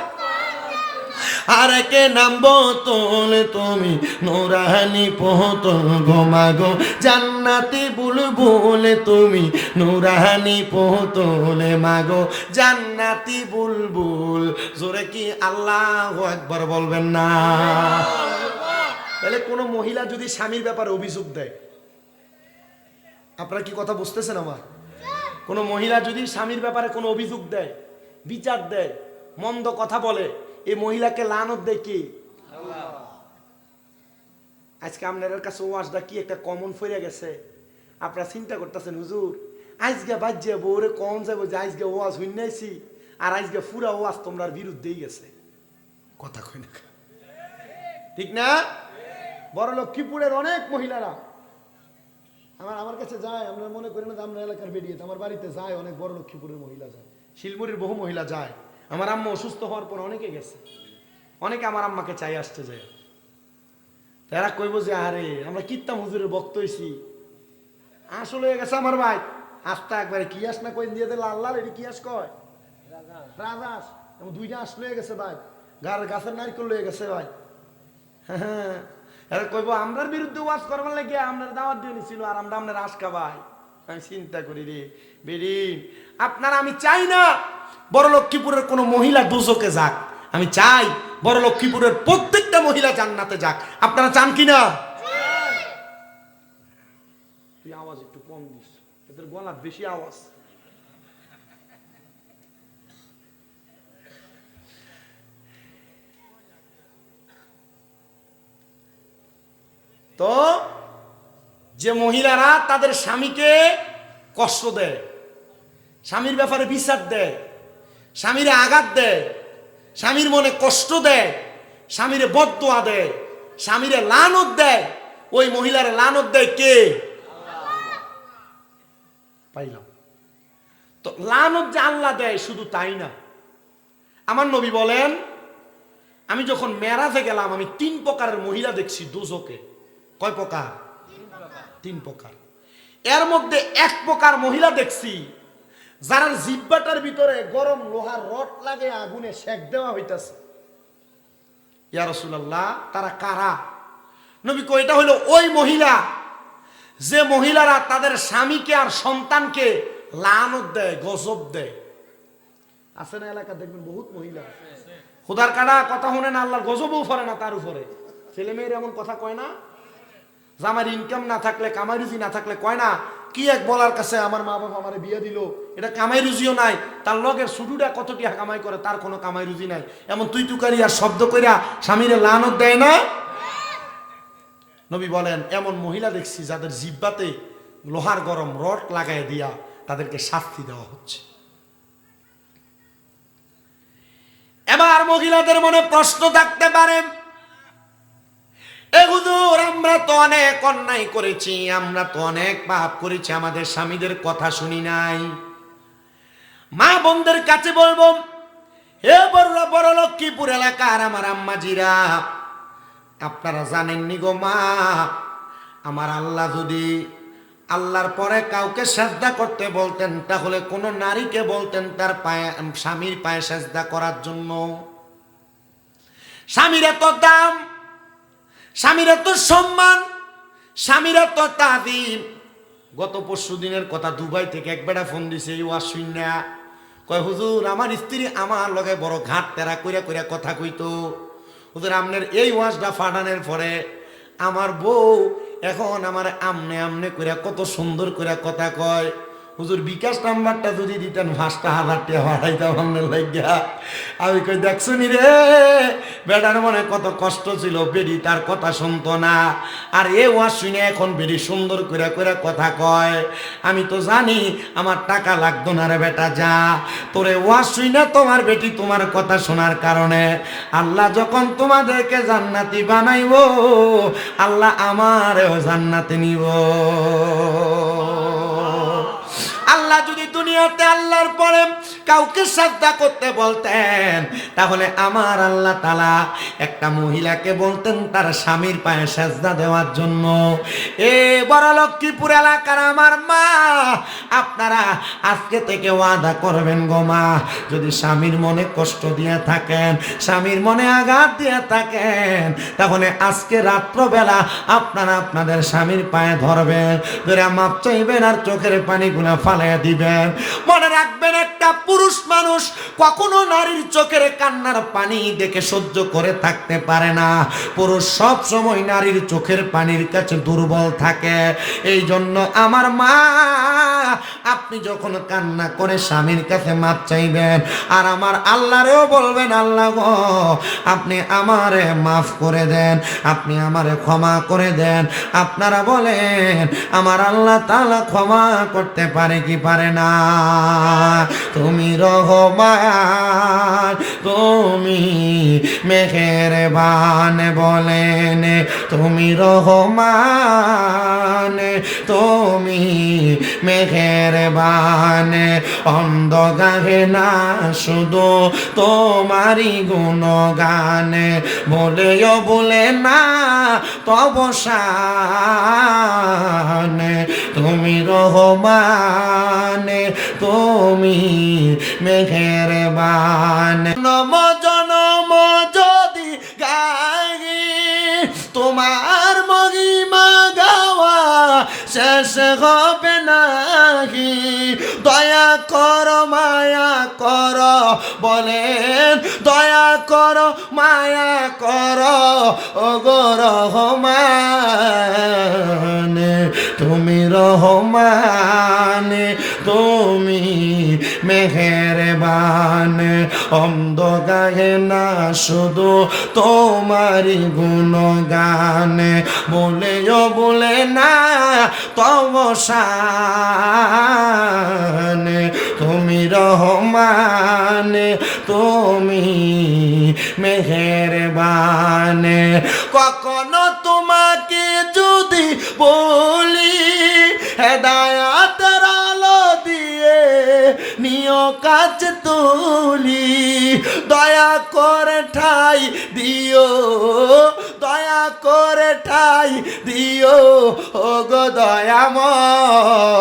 আরেক নাম বোতল, তুমি নুরানি পোহতল গোমাগো জান্নাতি বুলবুল, তুমি নুরানি পোহতল মাগো জান্নাতি বুলবুল। জোরে কি আল্লাহু আকবার বলবেন না? তাহলে কোনো মহিলা যদি স্বামীর ব্যাপারে অভিযোগ দেয়, আপনারা কি কথা বুঝতেছেন আমার? কোনো মহিলা যদি স্বামীর ব্যাপারে কোনো অভিযোগ দেয়, বিচার দেয়, মন্দ কথা বলে, এই মহিলাকে লানত দেয় কি? আজকে আপনাদের কাছে ওয়াজটা কি একটা কমন ফিরে গেছে। আপনারা চিন্তা করতেছেন, হুজুর আজকে বাজ্যে বউরে কম যাবো যে আজকে ওয়াজ হইনাইছি, আর আজকে পুরা ওয়াজ তোমরার বিরুদ্ধেই গেছে। কথা কই না, ঠিক না? বড় লক্ষ্মীপুরের অনেক মহিলারা আমার কাছে যায়, আপনারা মনে করেন না আমরা এলাকার বেরিয়ে, আমার বাড়িতে যায় অনেক বড় লক্ষ্মীপুরের মহিলা যায়, শিলমুড়ির বহু মহিলা যায়। আমার আম্মা অসুস্থ হওয়ার পর অনেকে গেছে। অনেকে আমার আম্মাকে চাই আসতে যায়, তারা কইব যে আরে আমরা কিত্তাম হুজুরের বক্ত হইছি, আসলে হয়ে গেছে আমার ভাই। আসতে একবারে কি আস না কই দিয়ে দিল আল্লাহ, এটি কি আস কয় রাজাস, এবং দুইটা আসলে হয়ে গেছে ভাই, গাছের নারকেল লয়ে গেছে ভাই। হ্যাঁ, এরা কইব আমরার বিরুদ্ধে ওয়াজ করবার লাগে আমরা দাওয়াত দিয়ে নিছিল, আর আমরা আপনার আশকা ভাই। আমি চিন্তা করি রে বেরিন, আপনারা, আমি চাই না বড় লক্ষ্মীপুরের কোনো মহিলা দুজকে যাক, আমি চাই বড় লক্ষ্মীপুরের প্রত্যেকটা মহিলা জান্নাতে যাক। আপনারা চান কি না? তুই আওয়াজ একটু কম দিস, এদের গলা বেশি আওয়াজ। তো যে মহিলারা তাদের স্বামীকে কষ্ট দেয়, স্বামীর ব্যাপারে বিচার দেয়, স্বামীরে আঘাত দেয়, স্বামীর মনে কষ্ট দেয়, স্বামীরে বদদোয়া দেয়, স্বামীরে লানত দেয়, ওই মহিলারে লানত দেয় কে? পাইলাম তো, লানত যে আল্লাহ দেয় শুধু তাই না, আমার নবী বলেন আমি যখন মেরাজে গেলাম আমি 3 প্রকারের মহিলা দেখছি দুজকে। কয় প্রকার? 3 প্রকার। এর মধ্যে 1 প্রকার মহিলা দেখছি যারা জিব্বাটার ভিতরে গরম লোহার রড লাগে আগুনে সেক দেওয়া হইতাছে। ইয়া রাসূলুল্লাহ, তারা কারা? নবী কয় এটা হলো ওই মহিলা যে মহিলারা তাদের স্বামীকে আর সন্তানকে লানত দেয়, গজব দেয়। আছে না এলাকা দেখবেন বহুত মহিলা খোদার কাটা কথা শুনে না, আল্লাহর গজবও ফরে না তার উপরে। ছেলে মেয়ের এমন কথা কয় না, যে আমার ইনকাম না থাকলে, কামাই রুজি না থাকলে, কয় না কি এক বলার কাছে আমার মা বাবা আমার বিয়ে দিল, এটা কামাই রুজিও নাই, তার লগের শুধুটা কত টাকা কামাই করে, তার কোনো কামাই রুজি নাই, এমন তুই তুকারি আর শব্দ কইরা স্বামীরে লানত দেয় না। নবী বলেন এমন মহিলা দেখছি যাদের জিব্বাতে লোহার গরম রড লাগাই দিয়া তাদেরকে শাস্তি দেওয়া হচ্ছে। এবার মহিলাদের মনে প্রশ্ন থাকতে পারে, এ হুজুর আমরা তো অনেক অন্যায় করেছি, আমরা তো অনেক পাপ করেছি, আমাদের স্বামীদের কথা শুনি নাই। মা বোনদের কাছে বলবো, হে বড় লক্ষ্মীপুর এলাকার আমার আম্মাজিরা, আপনারা জানেননি গো মা, আমার আল্লাহ যদি আল্লাহর পরে কাউকে সেজদা করতে বলতেন তাহলে কোন নারীকে বলতেন তার পায়ে, স্বামীর পায়ে সেজদা করার জন্য। স্বামীর এত দাম, স্বামীর এত সম্মান, স্বামীর এত তাজিম। গত পরশু দিনের কথা, দুবাই থেকে এক বেটা ফোন দিছে, এই ওয়াজ শুইনা কয় হুজুর আমার স্ত্রী আমার লগে বড় ঘাট তেরা কইরা কইরা কথা কইতো, হুজুর আমনের এই ওয়াজটা ফাটানোর পরে আমার বউ এখন আমার আমনে আমনে কইরা কত সুন্দর কইরা কথা কয়। হুজুর বিকাশ নাম্বারটা যদি দিতেন 5,000 টাকা হারাইতাম আমনের লাগিয়া। আমি কই দেখছো নি রে, বেটার মনে কত কষ্ট ছিল, বেডি তার কথা শুনতো না, আর এ ওয়াজ শুনে এখন বেডি সুন্দর করে করে কথা কয়। আমি তো জানি আমার টাকা লাগতো না রে বেটা, যা তোরে ওয়াজ শুনে তোমার বেটি তোমার কথা শোনার কারণে আল্লাহ যখন তোমাদেরকে জান্নাতি বানাইবো, আল্লাহ আমারেও জান্নাতে নিব। আল্লাহ যদি দুনিয়াতে আল্লাহর পরে কাউকে সাজদা করতে বলতেন তাহলে আমার আল্লাহ তাআলা একটা মহিলাকে বলতেন তার স্বামীর পায়ে সাজদা দেওয়ার জন্য। এ বড় লক্ষ্মীপুর এলাকার আমার মা, আপনারা আজকে থেকে ওয়াদা করবেন গো মা, যদি স্বামীর মনে কষ্ট দিয়ে থাকেন, স্বামীর মনে আঘাত দিয়ে থাকেন, তাহলে আজকে রাত্রবেলা আপনারা আপনাদের স্বামীর পায়ে ধরবেন, ধরে মাপ চাইবেন আর চোখের পানিগুলা ফালাইয়া দিবেন। মনে রাখবেন একটা পুরুষ মানুষ কখনো নারীর চোখের কান্নার পানি দেখে সহ্য করে থাকতে পারে না। পুরুষ সব সময় নারীর চোখের পানির কাছে দুর্বল থাকে। এই জন্য আমার মা, আপনি যখন কান্না করে স্বামীর কাছে মাপ চাইবেন আর আমার আল্লাহরেও বলবেন, আল্লাহ গো আপনি আমারে মাফ করে দেন, আপনি আমারে ক্ষমা করে দেন। আপনারা বলেন আমার আল্লাহ তাআলা ক্ষমা করতে পারে কি পারে না? তুমি রহমান, তুমি মেহেরবান বলেন তুমি রহমান তুমি মেহেরবান অন্ধ গাহে না শুধু তোমারই গুণগান বলেও বলে না তব শান তুমি রহমান তুমি মেহেরবান নম জনম যদি গাই তোমার মহিমা গাওয়া শেষ হবে নাহি দয়া কর মায়া কর বলেন দয়া কর মায়া কর ওগো রহমান তুমি রহমান তুমি মেহেরবান অন্ধ গায়ে না শুধু তোমারই গুণগান বলেও বলে না তব শান তুমি রহমান তুমি মেহেরবান কখনো তোমাকে যদি বলি হেদায়াতের আলো দিয়ে নিয় কাজ তুলি দয়া করে ঠাই দিও দয়া করে ঠাই দিও ওগো দয়াময়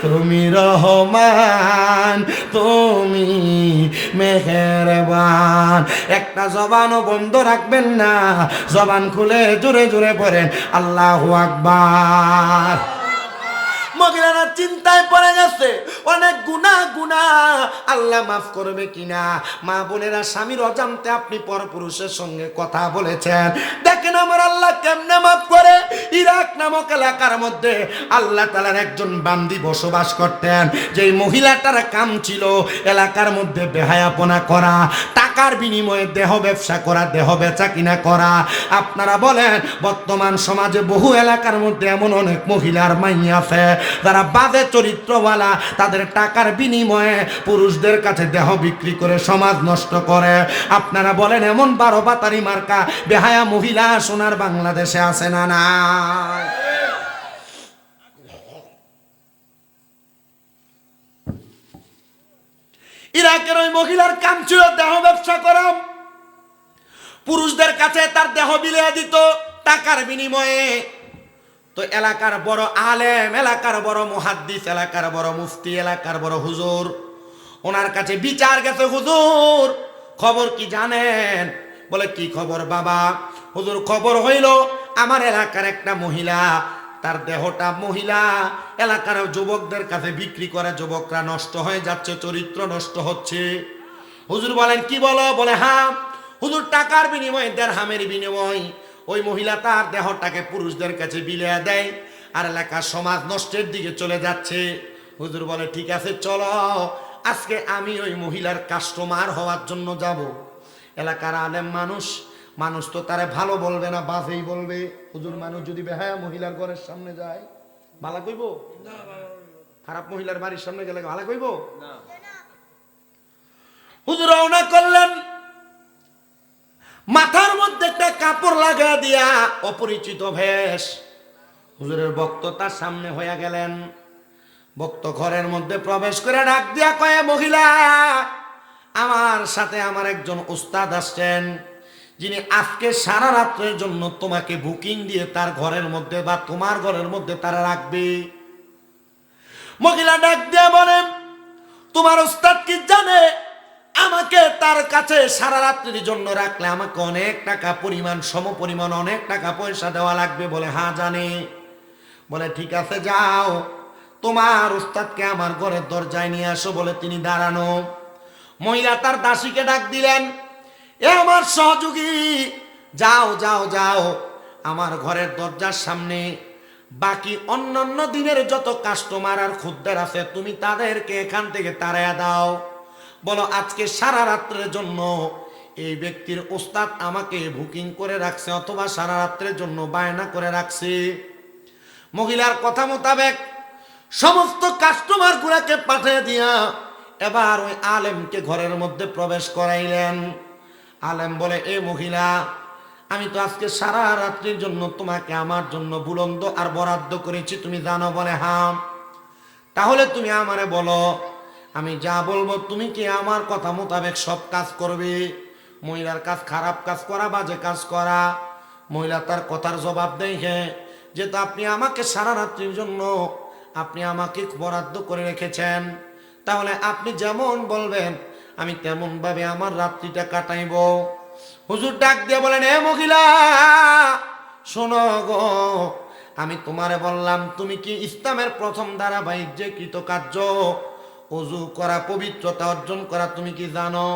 তুমি রহমান তুমি মেহেরবান একটা জবানও বন্ধ রাখবেন না জবান খুলে জোরে জোরে পড়েন আল্লাহু আকবার মহিলারা চিন্তায় পড়ে গেছে অনেক গুনাহ আল্লাহ মাফ করবে কিনা মা বোনেরা স্বামীর অজান্তে আপনি পরপুরুষের সঙ্গে কথা বলেছেন দেখেন আমার আল্লাহ কেমনে মাফ করে ইরাক নামক এলাকার মধ্যে আল্লাহ তাআলার একজন বান্দি বসবাস করতেন যেই মহিলাটার কাম ছিল এলাকার মধ্যে বেহায়াপনা করা টাকার বিনিময়ে দেহ ব্যবসা করা দেহ বেচা কিনা করা আপনারা বলেন বর্তমান সমাজে বহু এলাকার মধ্যে এমন অনেক মহিলার মাইয়া আছে যারা বাজে চরিত্রওয়ালা তাদের টাকার বিনিময়ে পুরুষদের কাছে দেহ বিক্রি করে সমাজ নষ্ট করে আপনারা বলেন এমন 12 বাতারি মার্কা বেহায়া মহিলা সোনার বাংলাদেশে আছে না না ইরাকের ওই মহিলার কাম ছিল দেহ ব্যবসা করা পুরুষদের কাছে তার দেহ বিলিয়ে দিত টাকার বিনিময়ে তো এলাকার বড় আলেম এলাকার বড় মুহাদ্দিস এলাকার বড় মুফতি এলাকার বড় হুজুর ওনার কাছে বিচার গেছে হুজুর খবর কি জানেন বলে কি খবর বাবা হুজুর খবর হইল আমার এলাকার একটা মহিলা তার দেহটা মহিলা এলাকার যুবকদের কাছে বিক্রি করে যুবকরা নষ্ট হয়ে যাচ্ছে চরিত্র নষ্ট হচ্ছে হুজুর বলেন কি বলো বলে হ্যাঁ হুজুর টাকার বিনিময়ে দিরহামের বিনিময়ে ওই মহিলা তার দেহটাকে পুরুষদের কাছে বিলিয়ে দেয় আর এলাকার সমাজ নষ্টের দিকে চলে যাচ্ছে হুজুর বলে ঠিক আছে চলো আজকে আমি ওই মহিলার কাস্টমার হওয়ার জন্য যাব এলাকার আলেম মানুষ তো তারে ভালো বলবে না বাজেই বলবে হুজুর মানুষ যদি বেহায়া মহিলার ঘরের সামনে যায় ভালো কইব না খারাপ মহিলার বাড়ির সামনে গেলে ভালো কইব না হুজুর রওনা করলেন মাথার মধ্যে একটা কাপড় লাগা দিয়া অপরিচিত বেশ হুজুরের ভক্ত তার সামনে হইয়া গেলেন ভক্ত ঘরের মধ্যে প্রবেশ করে ডাক দিয়া কয়ে মহিলা আমার সাথে আমার একজন উস্তাদ আসছেন যিনি আজকে সারা রাত্রের জন্য তোমাকে বুকিং দিয়ে তার ঘরের মধ্যে বা তোমার ঘরের মধ্যে তারা রাখবে মহিলা ডাক দিয়া বলেন তোমার উস্তাদ কি জানে আমাকে তার কাছে সারা রাত্রির জন্য রাখলে আমাকে অনেক টাকা পরিমাণ সমপরিমাণ অনেক টাকা পয়সা দেওয়া লাগবে বলে হ্যাঁ জানি বলে ঠিক আছে যাও তোমার উস্তাদকে আমার ঘরের দরজায় নিয়ে আসো বলে তিনি দাঁড়ানো মহিলা তার দাসীকে ডাক দিলেন এ আমার সহযোগী যাও যাও যাও আমার ঘরের দরজার সামনে বাকি অন্যান্য দিনের যত কাস্টমার আর খদ্দের আছে তুমি তাদেরকে এখান থেকে তাড়াইয়া দাও বলো আজকে সারা রাত্রের জন্য এই ব্যক্তির উস্তাদ আমাকে বুকিং করে রাখছে অথবা সারা রাত্রের জন্য বায়না করে রাখছে মহিলার কথা মোতাবেক সমস্ত কাস্টমার গুলাকে পাঠিয়ে দিয়া এবার ওই আলেমকে ঘরের মধ্যে প্রবেশ করাইলেন। আলেম বলে, এ মহিলা, আমি তো আজকে সারা রাত্রির জন্য তোমাকে আমার জন্য বুলন্দ আর বরাদ্দ করেছি, তুমি জানো? বলে, হ্যাঁ। তাহলে তুমি আমারে বলো, আমি যা বলবো তুমি কি আমার কথা মোতাবেক সব কাজ করবে? মহিলার কাজ খারাপ কাজ করা, বাজে কাজ করা। মহিলা তার কথার জবাব দেয়, হ্যাঁ, যেহেতু আপনি আমাকে সারা রাত্রির জন্য আপনি আমাকে বরাদ্দ করে রেখেছেন, তাহলে আপনি যেমন বলবেন আমি তেমন ভাবে আমার রাত্রিটা কাটাইব। হুজুর ডাক দিয়ে বলেন, এ মহিলা, শোনো গো, আমি তোমারে বললাম, তুমি কি ইসলামের প্রথম ধারাবাহিক যে কৃতকার্য ওযু করা, পবিত্রতা অর্জন করা, তুমি কি জানো?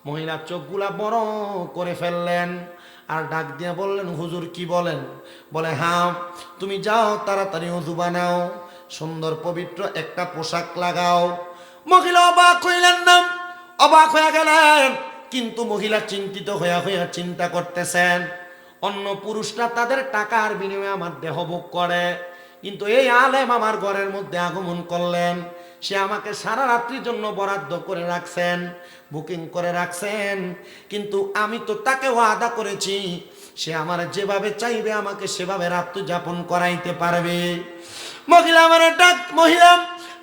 মহিলার চোখগুলা বড় করে ফেললেন আর ডাক দিয়ে বললেন, হুজুর কি বলেন? বলে, হ্যাঁ, তুমি যাও তাড়াতাড়ি ওযু বানাও, সুন্দর পবিত্র একটা পোশাক লাগাও। মহিলা অবাক হইলেন না, অবাক হয়ে গেলেন, কিন্তু মহিলা চিন্তিত হইয়া হইয়া চিন্তা করতেছেন, অন্য পুরুষরা তাদের টাকার বিনিময়ে আমার দেহ ভোগ করে, কিন্তু এই আলেম আমার ঘরের মধ্যে আগমন করলেন, সে আমাকে সারা রাত্রির জন্য বরাদ্দ করে রাখছেন, বুকিং করে রাখছেন, কিন্তু আমি তো তাকে ওয়াদা করেছি সে আমার যেভাবে চাইবে আমাকে সেভাবে রাত্রি যাপন করাইতে পারবে। মহিলা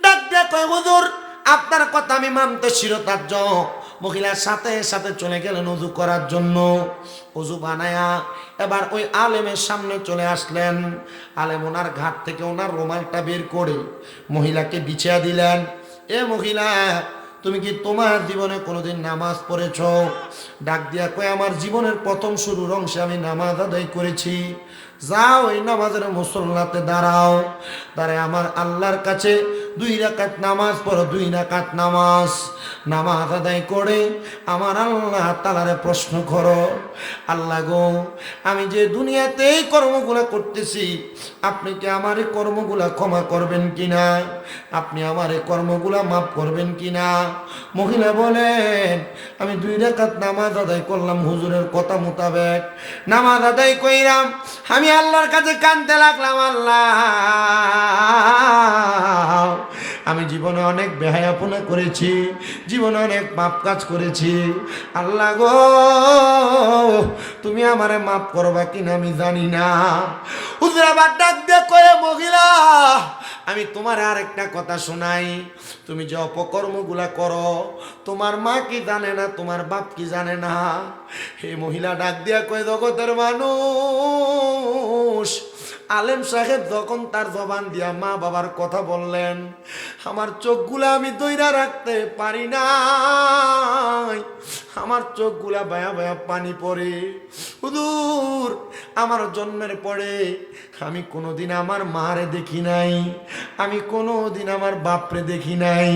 ডাক দিয়ে কয়, হুজুর আপনার কথা আমি মানতে শিরোধার্য। মহিলার সাথে সাথে চলে গেলেন ওযু করার জন্য। ওযু বানায়া এবার ওই আলেমের সামনে চলে আসলেন। আলেম ওনার ঘাট থেকে ওনার রুমালটা বের করে মহিলাকে বিছিয়ে দিলেন। এ মহিলা, তুমি কি তোমার জীবনে কোনোদিন নামাজ পড়েছ? ডাক দিয়া কয়, আমার জীবনের প্রথম শুরুর অংশে আমি নামাজ আদায় করেছি। যাও ওই নামাজের মুসল্লাতে দাঁড়াও, তারে আমার আল্লাহর কাছে 2 রাকাত নামাজ পড়ো, 2 রাকাত নামাজ আদায় করে আমার আল্লাহ তাআলারে প্রশ্ন করো, আল্লাহ গো, আমি যে দুনিয়াতে এই কর্মগুলা করতেছি, আপনি কি আমার এই কর্মগুলা ক্ষমা করবেন কিনা? আপনি আমার এই কর্মগুলা মাফ করবেন কিনা? মহিলা বলেন, আমি 2 রাকাত নামাজ আদায় করলাম হুজুরের কথা মোতাবেক। নামাজ আদায় কইরাম, আমি আল্লাহর কাছে কাঁদতে লাগলাম, আল্লাহ, আমি জীবনে অনেক বেহায়াপনা করেছি, জীবনে অনেক পাপ কাজ করেছি, আল্লাহ গো, তুমি আমারে মাফ করবা কিনা আমি জানি না। হুজুর আবার ডাক দিয়ে কয়ে, মহিলা, আমি তোমার আরেকটা কথা শোনাই, তুমি যে অপকর্মগুলা করো, তোমার মা কি জানে না, তোমার বাপ কি জানে না? এই মহিলা ডাক দিয়া কয়ে, জগতের মানুষ, আলেম সাহেব যখন তার জবান দিয়া মা বাবার কথা বললেন, আমার চোখগুলা আমি দইরা রাখতে পারি না, আমার চোখগুলা বায়া বায়া পানি পড়ে। হুজুর, আমার জন্মের পরে আমি কোনোদিন আমার মারে দেখি নাই, আমি কোনোদিন আমার বাপরে দেখি নাই,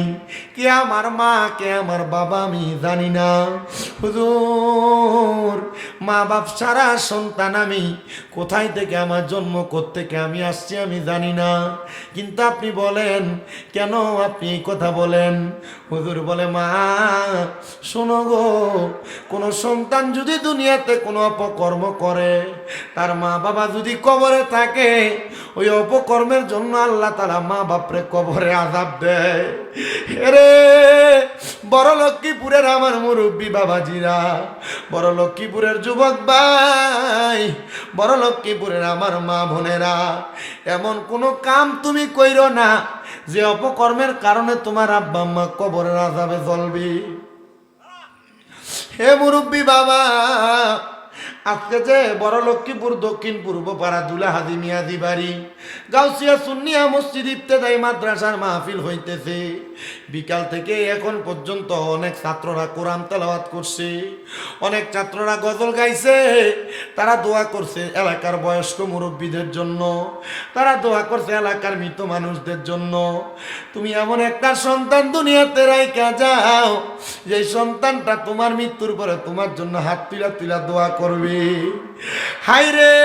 কে আমার মা কে আমার বাবা আমি জানি না। হুজুর, মা বাপ সারা সন্তান আমি, কোথায় থেকে আমার জন্ম থেকে আমি আসছি আমি জানি না, কিন্তু আপনি বলেন কেন আপনি এই কথা বলেন? হুজুর বলে, মা শোনো গো, কোন সন্তান যদি দুনিয়াতে কোনো অপকর্ম করে, তার মা বাবা যদি কবরে থাকে, ওই অপকর্মের জন্য আল্লাহ তাআলা মা বাপরে কবরে আযাব দেয়। এরে বড় লক্ষ্মীপুরের আমার মুরব্বী বাবাজিরা, বড় লক্ষ্মীপুরের যুবক ভাই, বড় লক্ষ্মীপুরের আমার মা বোনেরা, এমন কোনো কাম তুমি কইরো না যে অপকর্মের কারণে তোমার আব্বা আম্মা কবরের আযাবে জ্বলবে। হে মুরব্বী বাবা, আজকে যে বড় লক্ষ্মীপুর দক্ষিণ পূর্ব পাড়া দুলা হাজি মিয়াজি বাড়ি গাউসিয়া সুন্নিয়া মসজিদ ইবতেদায়ী মাদ্রাসার মাহফিল হইতেছে, বিকাল থেকে এখন পর্যন্ত অনেক ছাত্ররা কোরআন তেলাওয়াত করছে, অনেক ছাত্ররা গজল গাইছে, তারা দোয়া করছে এলাকার বয়স্ক মুরব্বীদের জন্য, তারা দোয়া করছে এলাকার মৃত মানুষদের জন্য। তুমি এমন একটা সন্তান দুনিয়াতে রাইখা যাও, যে সন্তানটা তোমার মৃত্যুর পরে তোমার জন্য হাত তুলা তুলা দোয়া করবে। হায়রে,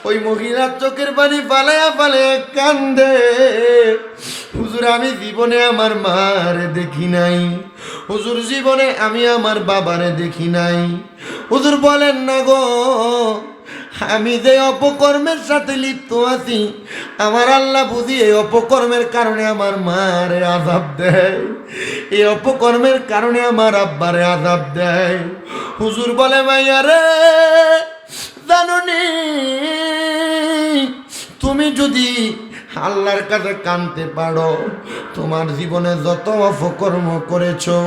ওই মহিলার চোখের পানি পালায়া পালায়া কান্দে, হুজুর আমি জীবনে আমার মারে দেখি নাই, হুজুর জীবনে আমি আমার বাবারে দেখি নাই। হুজুর বলেন না গো, আমি যে অপকর্মের সাথে লিপ্ত আছি, আমার আল্লাহ বুঝি এই অপকর্মের কারণে আমার মারে আযাব দেয়, এই অপকর্মের কারণে আমার আব্বারে আযাব দেয়। হুজুর বলে মাইয়া রে, জাননি তুমি যদি আল্লাহর কাছে কাঁদতে পারো, তোমার জীবনে যত অপকর্ম করেছো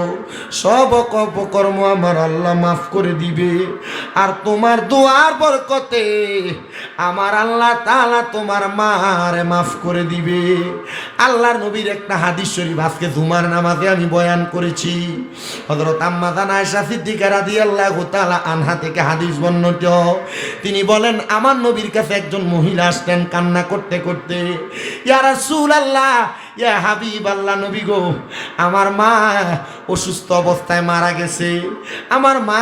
সব অপকর্ম আমার আল্লাহ মাফ করে দিবে। আর তোমার দোয়ার বরকতে আমার আল্লাহ তাআলা তোমার মারে মাফ করে দিবে। আল্লাহর নবীর একটা হাদিস শরীফ আজকে জুমার নামাজে আমি বয়ান করেছি। হযরত আম্মা জান আয়েশা সিদ্দিকা রাদিয়াল্লাহু তাআলা আনহা থেকে হাদিস বর্ণিত। তিনি বলেন, আমার নবীর কাছে একজন মহিলা আসতেন কান্না করতে করতে, ইয়া রাসূলুল্লাহ, ইয়া হাবিবাল্লাহ, নবী গো, আমার মা অসুস্থ অবস্থায় মারা গেছে। আমার মা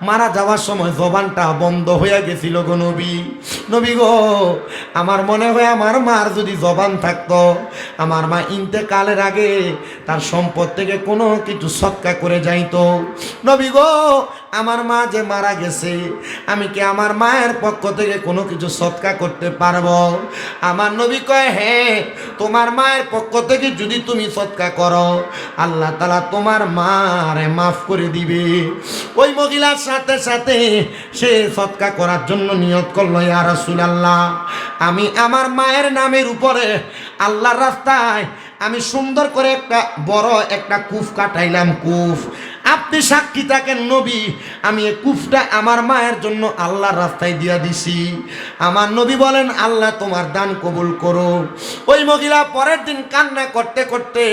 মারা যাওয়ার সময় জবানটা বন্ধ হয়ে গেছিল গো নবী। নবী গো, আমার মনে হয় আমার মার যদি জবান থাকতো, আমার মা ইন্তেকালের আগে তার সম্পদ থেকে কোনো কিছু সৎকা করে যাইতো। নবী গো, আমার মা যে মারা গেছে, আমি কি আমার মায়ের পক্ষ থেকে কোনো কিছু সৎকা করতে পারবো? আমার নবী কয়, হ্যাঁ, তোমার মায়ের পক্ষ থেকে যদি তুমি সৎকা করো, আল্লাহ তাআলা তোমার মারে মাফ করে দিবে। ওই মহিলার সাথে সাথে সে সৎকা করার জন্য নিয়ত করলো, ইয়া রাসূলুল্লাহ, আমি আমার মায়ের নামের উপরে আল্লাহর রাস্তায় আমি সুন্দর করে একটা বড় একটা কূপ কাটাইলাম, কূপ। আপনি সাক্ষী থাকেন নবী, আমি এই কূপটা আমার মায়ের জন্য আল্লাহর রাস্তায় দিয়া দিছি। আমার নবী বলেন, আল্লাহ তোমার দান কবুল করো। ওই মহিলা পরের দিন কান্না করতে করতে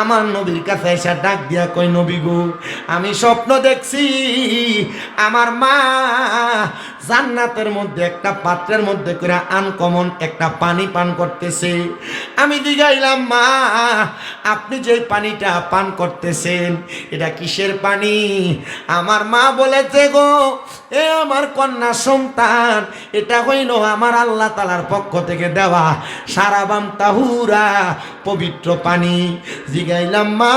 আমার নবীর কাছে এসে ডাক দিয়া কই, নবী গো, আমি স্বপ্ন দেখছি আমার মা জান্নাতের মধ্যে একটা পাত্রের মধ্যে করে আনকমন একটা পানি পান করতেছে। আমি জিগাইলাম, মা, আপনি যে পানিটা পান করতেছেন এটা কিসের পানি? আমার মা বলেছে, গো, এ আমার কন্যা সন্তান, এটা হইল আমার আল্লাহ তাআলার পক্ষ থেকে দেওয়া সারাবান তাহুরা পবিত্র পানি। জিগাইলাম, মা,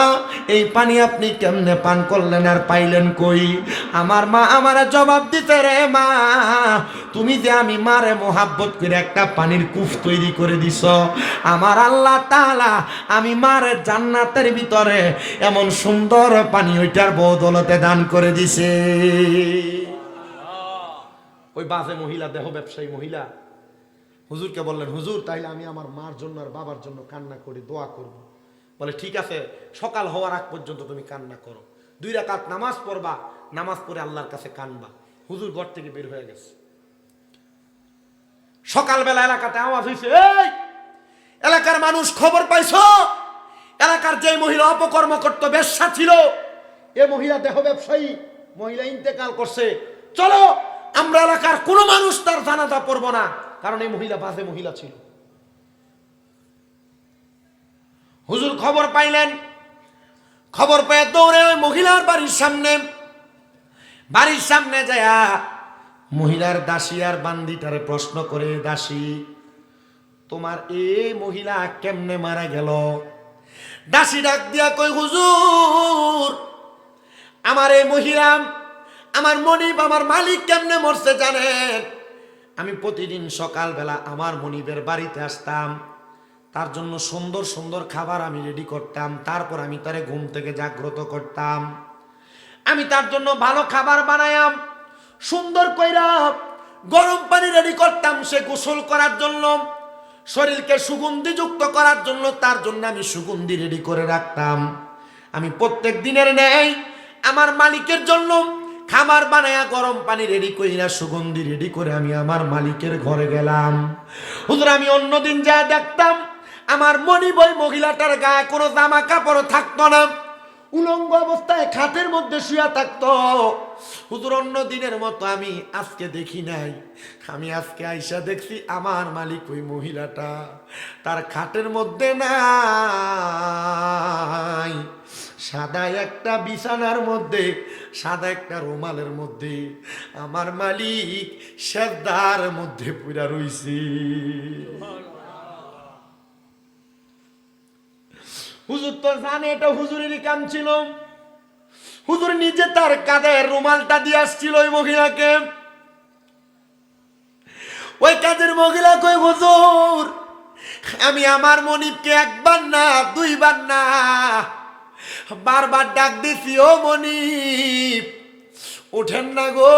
এই পানি আপনি কেমনে পান করলেন আর পাইলেন কই? আমার মা আমার জবাব দিতে, রে মা, তুমি যে আমি মারে মোহাব্বত করে একটা পানির কূপ তৈরি করে দিছ, আমার আল্লাহ তাআলা আমি মারে জান্নাতের ভিতরে এমন সুন্দর পানি ওইটার বদৌলতে দান করে দিছে। ওই বাজে মহিলা, দেহ ব্যবসায়ী মহিলা হুজুরকে বললেন, হুজুর, তাইলে আমি আমার মার জন্য আর বাবার জন্য কান্না করি, দোয়া করব। বলে, ঠিক আছে, সকাল হওয়ার আগ পর্যন্ত তুমি কান্না করো, 2 রাকাত নামাজ পড়বা, নামাজ পড়ে আল্লাহর কাছে কানবা। হুজুর ঘর থেকে বের হয়ে গেছে। সকালবেলা এলাকাতে আওয়াজ হয়েছে, এই এলাকার মানুষ খবর পাইছো, এলাকার যে মহিলা অপকর্ম করত, বেশ্যা ছিল, এ মহিলা দেহ ব্যবসায়ী মহিলা ইন্তেকাল করছে, চলো আমরা এলাকার কোনো মানুষ তার জানাজা পড়ব না, কারণ এই মহিলা বাজে মহিলা ছিল। হুজুর খবর পাইলেন, খবর পেয়ে দৌড়ে ওই মহিলার বাড়ির সামনে যায়া মহিলার দাসী আর বান্দিটারে প্রশ্ন করে, দাসী, তোমার এই মহিলা কেমনে মারা গেল? দাসী ডাক দিয়া কই, হুজুর, আমার এই মহিলা, আমার মনিব, আমার মালিক কেমনে মরছে জানেন? আমি প্রতিদিন সকালবেলা আমার মনিবের বাড়িতে আসতাম, তার জন্য সুন্দর সুন্দর খাবার আমি রেডি করতাম, তারপর আমি তারে ঘুম থেকে জাগ্রত করতাম, আমি তার জন্য ভালো খাবার বানায়াম, সুন্দর কইরা গরম পানি রেডি করতাম সে গোসল করার জন্য, শরীরকে সুগন্ধিযুক্ত করার জন্য তার জন্য আমি সুগন্ধি রেডি করে রাখতাম। আমি প্রত্যেক দিনের ন্যায় আমার মালিকের জন্য খাবার বানায়া গরম পানি রেডি কইরা সুগন্ধি রেডি করে আমি আমার মালিকের ঘরে গেলাম। হুজুর, আমি অন্যদিন যা দেখতাম আমার মনিব ওই মহিলাটার গায়ে কোনো জামা কাপড় থাকতো না, উলঙ্গ অবস্থায় খাটের মধ্যে শুয়া থাকতো। হুজুর, অন্য দিনের মতো আমি আজকে দেখি নাই, আমি আজকে আইসা দেখছি আমার মালিক ওই মহিলাটা তার খাটের মধ্যে নাই, সাদা একটা বিছানার মধ্যে, সাদা একটা রুমালের মধ্যে আমার মালিক সেজদার মধ্যে পুরা রইছে। হুজুর তো জানে এটা হুজুরেরই কাম ছিল। হুজুর নিজে তার কাঁধে রুমালটা দিয়ে আসছিল ওই মহিলাকে। ওই কাজের মহিলা কই হুজুর, আমি আমার মনিবকে একবার না দুইবার না বারবার ডাক দিছি, ও মনিব ওঠেন না গো,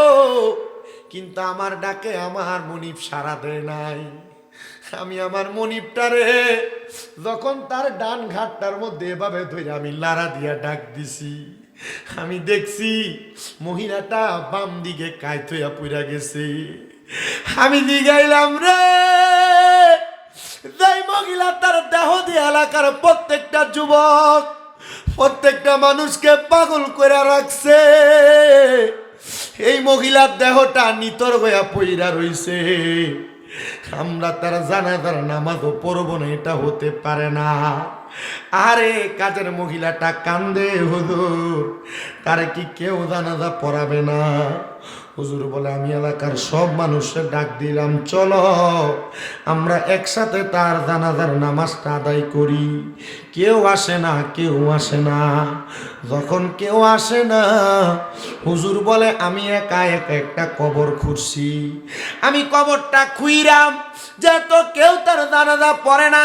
কিন্তু আমার ডাকে আমার মনিব সাড়া দেয় নাই। আমি আমার মনিবটারে যখন তার ডান ঘাটটার মধ্যে এভাবে ধরে আমি লাড়া দিয়া ডাক দিছি, আমি দেখছি মহিলাটা বাম দিকে কায়ত হইয়া পইরা গেছে। আমি জিগাইলাম, রে যেই মহিলা তার দেহ দিয়ে এলাকার প্রত্যেকটা যুবক প্রত্যেকটা মানুষকে পাগল করে রাখছে, এই মহিলার দেহটা নিতর হইয়া পইরা রইছে, আমরা তার জানাজার নামাজও পড়ব না, এটা হতে পারে না। আরে কাজের মহিলাটা কান্দে, হুজুর তারে কি কেউ জানাজা পড়াবে না? হুজুর বলে, আমি এলাকার সব মানুষের ডাক দিলাম, চলো আমরা একসাথে তার জানাজার নামাজটা আদায় করি। কেউ আসে না, কেউ আসে না। যখন কেউ আসে না, হুজুর বলে, আমি একা একা একটা কবর খুঁড়ছি। আমি কবরটা খুইরাম, যেহেতু কেউ তার জানাজা পড়ে না,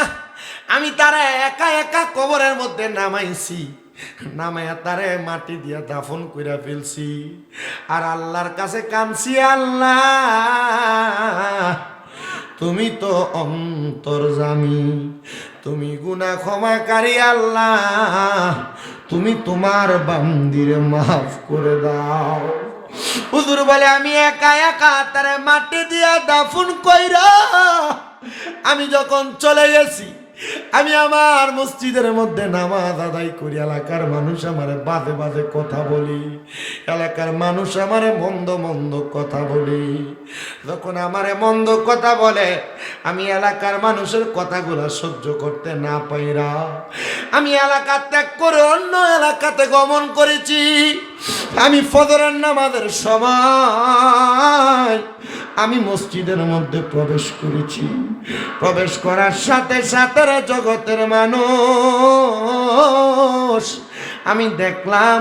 আমি তারা একা একা কবরের মধ্যে নামাইছি, নামাইয়া তারে মাটি দিয়া দাফন কইরা ফেলছি। আর আল্লাহর কাছে কাঁদছি, আল্লাহ তুমি তো অন্তর্যামী, তুমি গুনাহ ক্ষমাকারী, আল্লাহ তুমি তোমার বান্দিরে মাফ করে দাও। হুজুর বলে, আমি একা একা তারে মাটি দিয়া দাফন কইরা আমি যখন চলে গেছি, আমি আমার মসজিদের মধ্যে নামাজ আদায় করি, এলাকার মানুষ আমারে বাজে বাজে কথা বলি, এলাকার মানুষ আমারে মন্দ মন্দ কথা বলি। যখন আমারে মন্দ কথা বলে, আমি এলাকার মানুষের কথাগুলো সহ্য করতে না পাইরা আমি এলাকা ত্যাগ করে অন্য এলাকাতে গমন করেছি। আমি ফজরের নামাজের সময় আমি মসজিদের মধ্যে প্রবেশ করেছি। প্রবেশ করার সাথে সাথে জগতের মানুষ আমি দেখলাম,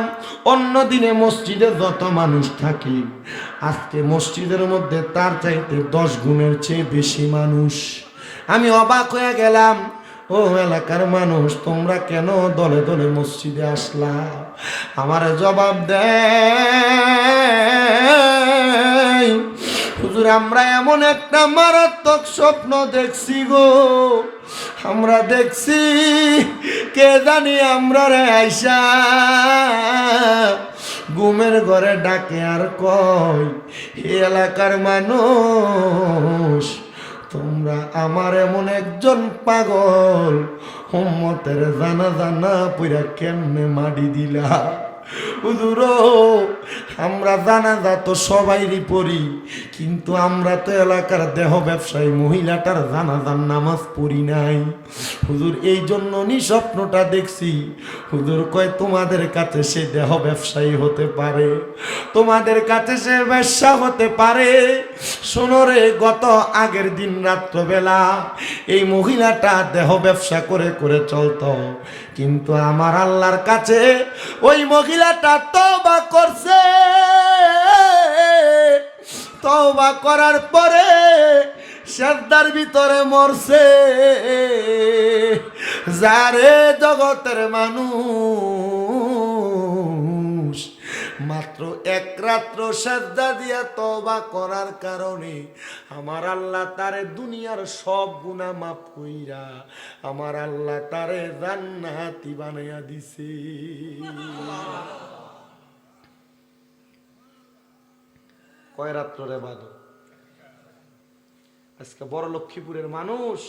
অন্য দিনে মসজিদে যত মানুষ থাকে, আজকে মসজিদের মধ্যে তার চাইতে 10 গুণের চেয়ে বেশি মানুষ। আমি অবাক হয়ে গেলাম, ও এলাকার মানুষ, তোমরা কেন দলে দলে মসজিদে আসলা? আমার জবাব দেয়, হুজুর আমরা এমন একটা মারাত্মক স্বপ্ন দেখছি গো, আমরা দেখছি কে জানি আমরা রে আইসা ঘুমের ঘরে ডাকে আর কয়, হে এলাকার মানুষ, তোমরা আমার এমন একজন পাগল উম্মতের জানাজা না পইরা কেমনে মাটি দিলা? হুজুর আমরা জানাজা তো সবাইরই পড়ি, কিন্তু আমরা তো এলাকার দেহ ব্যবসায়ী মহিলাটার জানাজার নামাজ পড়ি নাই। হুজুর এই জন্য স্বপ্নটা দেখছি। হুজুর কয়, তোমাদের কাছে সে দেহ ব্যবসায়ী হতে পারে, তোমাদের কাছে সে ব্যবসা হতে পারে। শোনো রে, গত আগের দিন রাত্রবেলা এই মহিলাটা দেহ ব্যবসা করে করে চলতো, কিন্তু আমার আল্লাহর কাছে ওই মহিলাটা তওবা করছে। তওবা করার পরে সেজদার ভিতরে মরছে। যারে জগতের মানুষ মাত্র এক রাত্র সেজদা দিয়া তওবা করার কারণে আমার আল্লাহ তারে দুনিয়ার সব গুনাহ মাফ কইরা আমার আল্লাহ তারে জান্নাতি বানাইয়া দিছে। কয় রাত্র রে বাদো? আজকে বড় লক্ষ্মীপুরের মানুষ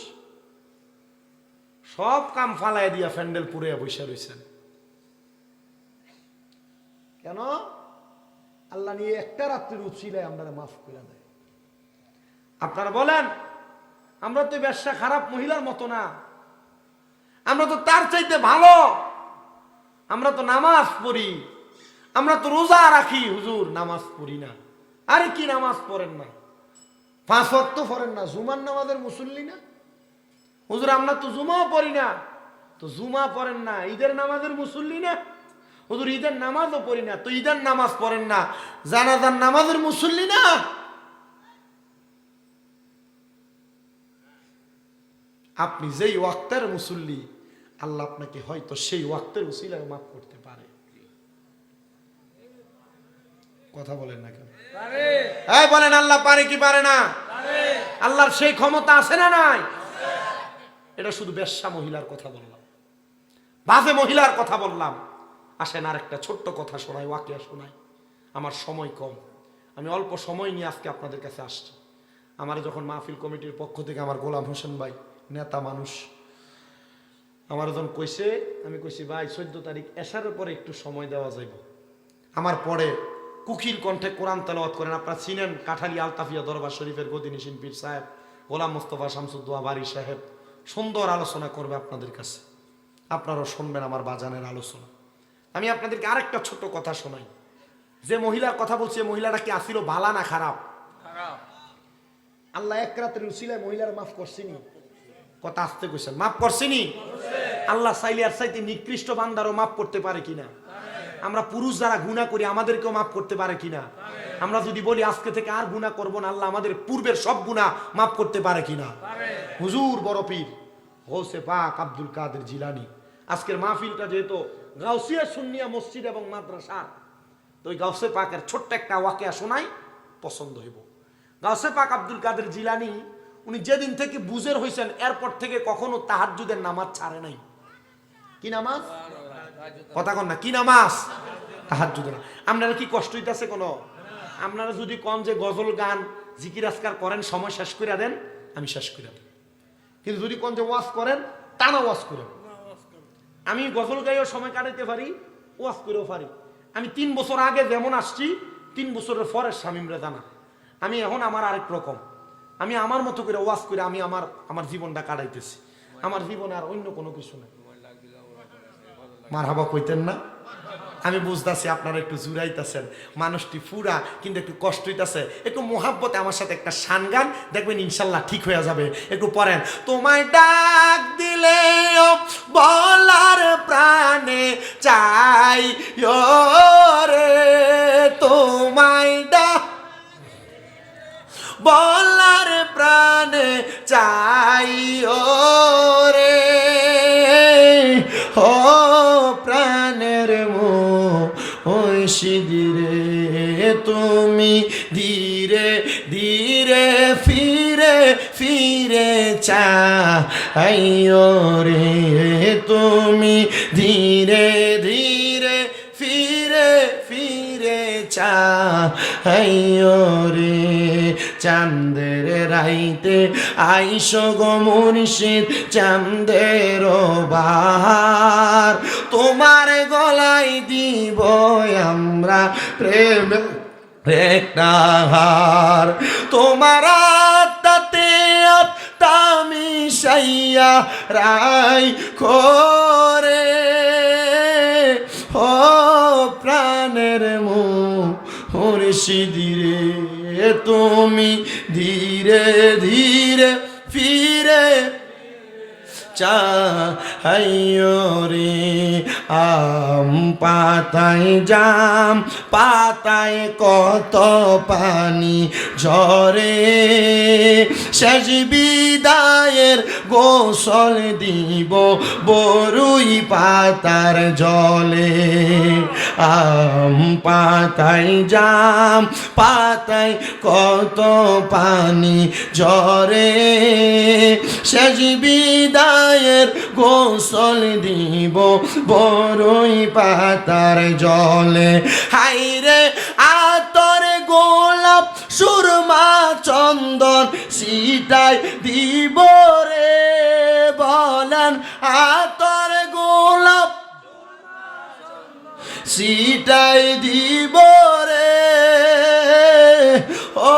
সব কাম ফালাই দিয়া প্যান্ডেল পুরে বসে রয়েছেন। কেন? আল্লাহ নিয়ে একটা রাত্রির উচ্ছিলায় আমরা মাফ করে দেয়। আপনারা বলেন, আমরা তো ব্যবসা খারাপ মহিলার মতো না, আমরা তো তার চাইতে ভালো। আমরা তো নামাজ পড়ি, আমরা তো রোজা রাখি। হুজুর নামাজ পড়ি না। আরে কি নামাজ পড়েন না? 5 ওয়াক্ত পড়েন না? জুমার নামাজের মুসল্লি না? হুজুর আমরা তো জুমাও পড়ি না। তো জুমা পড়েন না, ঈদের নামাজের মুসল্লি না? হুজুর ঈদের নামাজও পড়ি না। তো ঈদের নামাজ পড়েন না, জানাজার নামাজের মুসল্লি না? আপনি যেই ওয়াক্তের মুসল্লি, আল্লাহ আপনাকে হয়তো সেই ওয়াক্তের উসিলায় মাফ করতে পারে। কথা বলেন না কেন? এই বলেন আল্লাহ পারে কি পারে না? আল্লাহর সেই ক্ষমতা আছে না নাই? এটা শুধু বেশ্যা মহিলার কথা বললাম, বাজে মহিলার কথা বললাম। আসেন আর একটা ছোট্ট কথা শোনাই, ওয়াকিয়া শোনাই। আমার সময় কম, আমি অল্প সময় নিয়ে আজকে আপনাদের কাছে আসছি। আমার যখন মাহফিল কমিটির পক্ষ থেকে আমার গোলাম হোসেন ভাই, নেতা মানুষ, আমার যখন কইছে, আমি কইছি ভাই 14 তারিখ এশারের পরে একটু সময় দেওয়া যাইব। আমার পরে কুকির কণ্ঠে কোরআন তেলাওয়াত করেন, আপনারা চিনেন কাঠালি আলতাফিয়া দরবার শরীফের গদিনিসিন পীর সাহেব গোলাম মোস্তফা শামসুদ্দোয়া বাড়ি সাহেব সুন্দর আলোচনা করবে আপনাদের কাছে, আপনারাও শুনবেন আমার বাজানের আলোচনা। আমি আপনাদেরকে আরেকটা ছোট্ট কথা শোনাই। যে মহিলার কথা বলছি, মহিলাটা কি আসিল ভালা না খারাপ? আল্লাহ এক রাতের উসিলায় মহিলার মাফ করছিনি? কথা আসতে কইছেন, মাফ করছিনি? আল্লাহ চাইলে আর চাইতে নিকৃষ্ট বান্দারও মাফ করতে পারে কিনা? আমরা পুরুষ যারা গুনাহ করি আমাদেরকেও মাফ করতে পারে কিনা? আমরা যদি বলি আজকে থেকে আর গুনাহ করব না, আল্লাহ আমাদের পূর্বের সব গুনাহ মাফ করতে পারে কিনা? হুজুর বড় পীর গৌসে পাক আব্দুল কাদের জিলানী, আজকের মাহফিলটা যেহেতু গাউসিয়া সুন্নিয়া মসজিদ এবং মাদ্রাসা, তো ওই গাউসে পাকের ছোট্ট একটা ওয়াকিয়া শোনাই, পছন্দ হইব। গাউসে পাক আব্দুল কাদের জিলানী উনি যেদিন থেকে বুজের হয়েছেন এরপর থেকে কখনো তাহাজ্জুদের নামাজ ছাড়ে নাই। কি নামাজ? কথা কন না, কি নামাজ? তাহাজ্জুদের। আপনারা কি কষ্ট হইতাছে কোনো? আপনারা যদি কন যে গজল গান জিকির আজকার করেন সময় শেষ করে দেন, আমি শেষ করে দেন। কিন্তু যদি কোন যে ওয়াজ করেন, টানা ওয়াজ করেন। আমি গজল গাইও সময় কাটাইতে পারি, ওয়াজ করেও পারি। আমি 3 বছর আগে যেমন আসছি, 3 বছরের পরে শামীমরা জানা আমি এখন আমার আরেক রকম। আমি আমার মতো করে ওয়াজ করে আমি আমার জীবনটা কাটাইতেছি। আমার জীবনে আর অন্য কোনো কিছু নেই। মারহাবা কইতেন না? আমি বুঝতেছি আপনারা একটু জুড়াইতেছেন, মানুষটি ফুরা কিন্তু একটু কষ্ট হইতেছে। একটু মোহাব্বতে আমার সাথে একটা শান গান দেখবেন, ইনশাল্লাহ ঠিক হয়ে যাবে। একটু পড়েন। তোমায় ডাক দিলে বলার প্রাণে চাই রে, তোমায় ডাক বলার প্রাণে চাই রে, ও প্রাণের ধীরে তুমি ধীরে ধীরে ফিরে ফিরে চাইও রে, তুমি ধীরে ধীরে ফিরে ফিরে চাইও রে। চাঁদের রাইতে আইসো গো মুর্শিদ চাঁদের বাহার, তোমার গলায় দিব আমরা প্রেম একটা হার, তোমার আত্মাতে আত্মা মিশাইয়া রাই করে, ও প্রাণের মুর্শিদ রে, তুমি ধীরে ধীরে ফিরে চাইও রে। আম পাতায় জাম পাতায় কত পানি ঝরে, শেষ বিদায়ের গোসল দিব বরুই পাতার জলে। আম পাতায় জাম পাতায় কত পানি ঝরে, শেষ বিদায়ের গোসল দিব বরুই পাতার জলে। হাইরে আতর গোলাপ সুরমা চন্দন সিটাই দিব রে, বলেন আতর গোলাপ সিটাই দিব রে, ও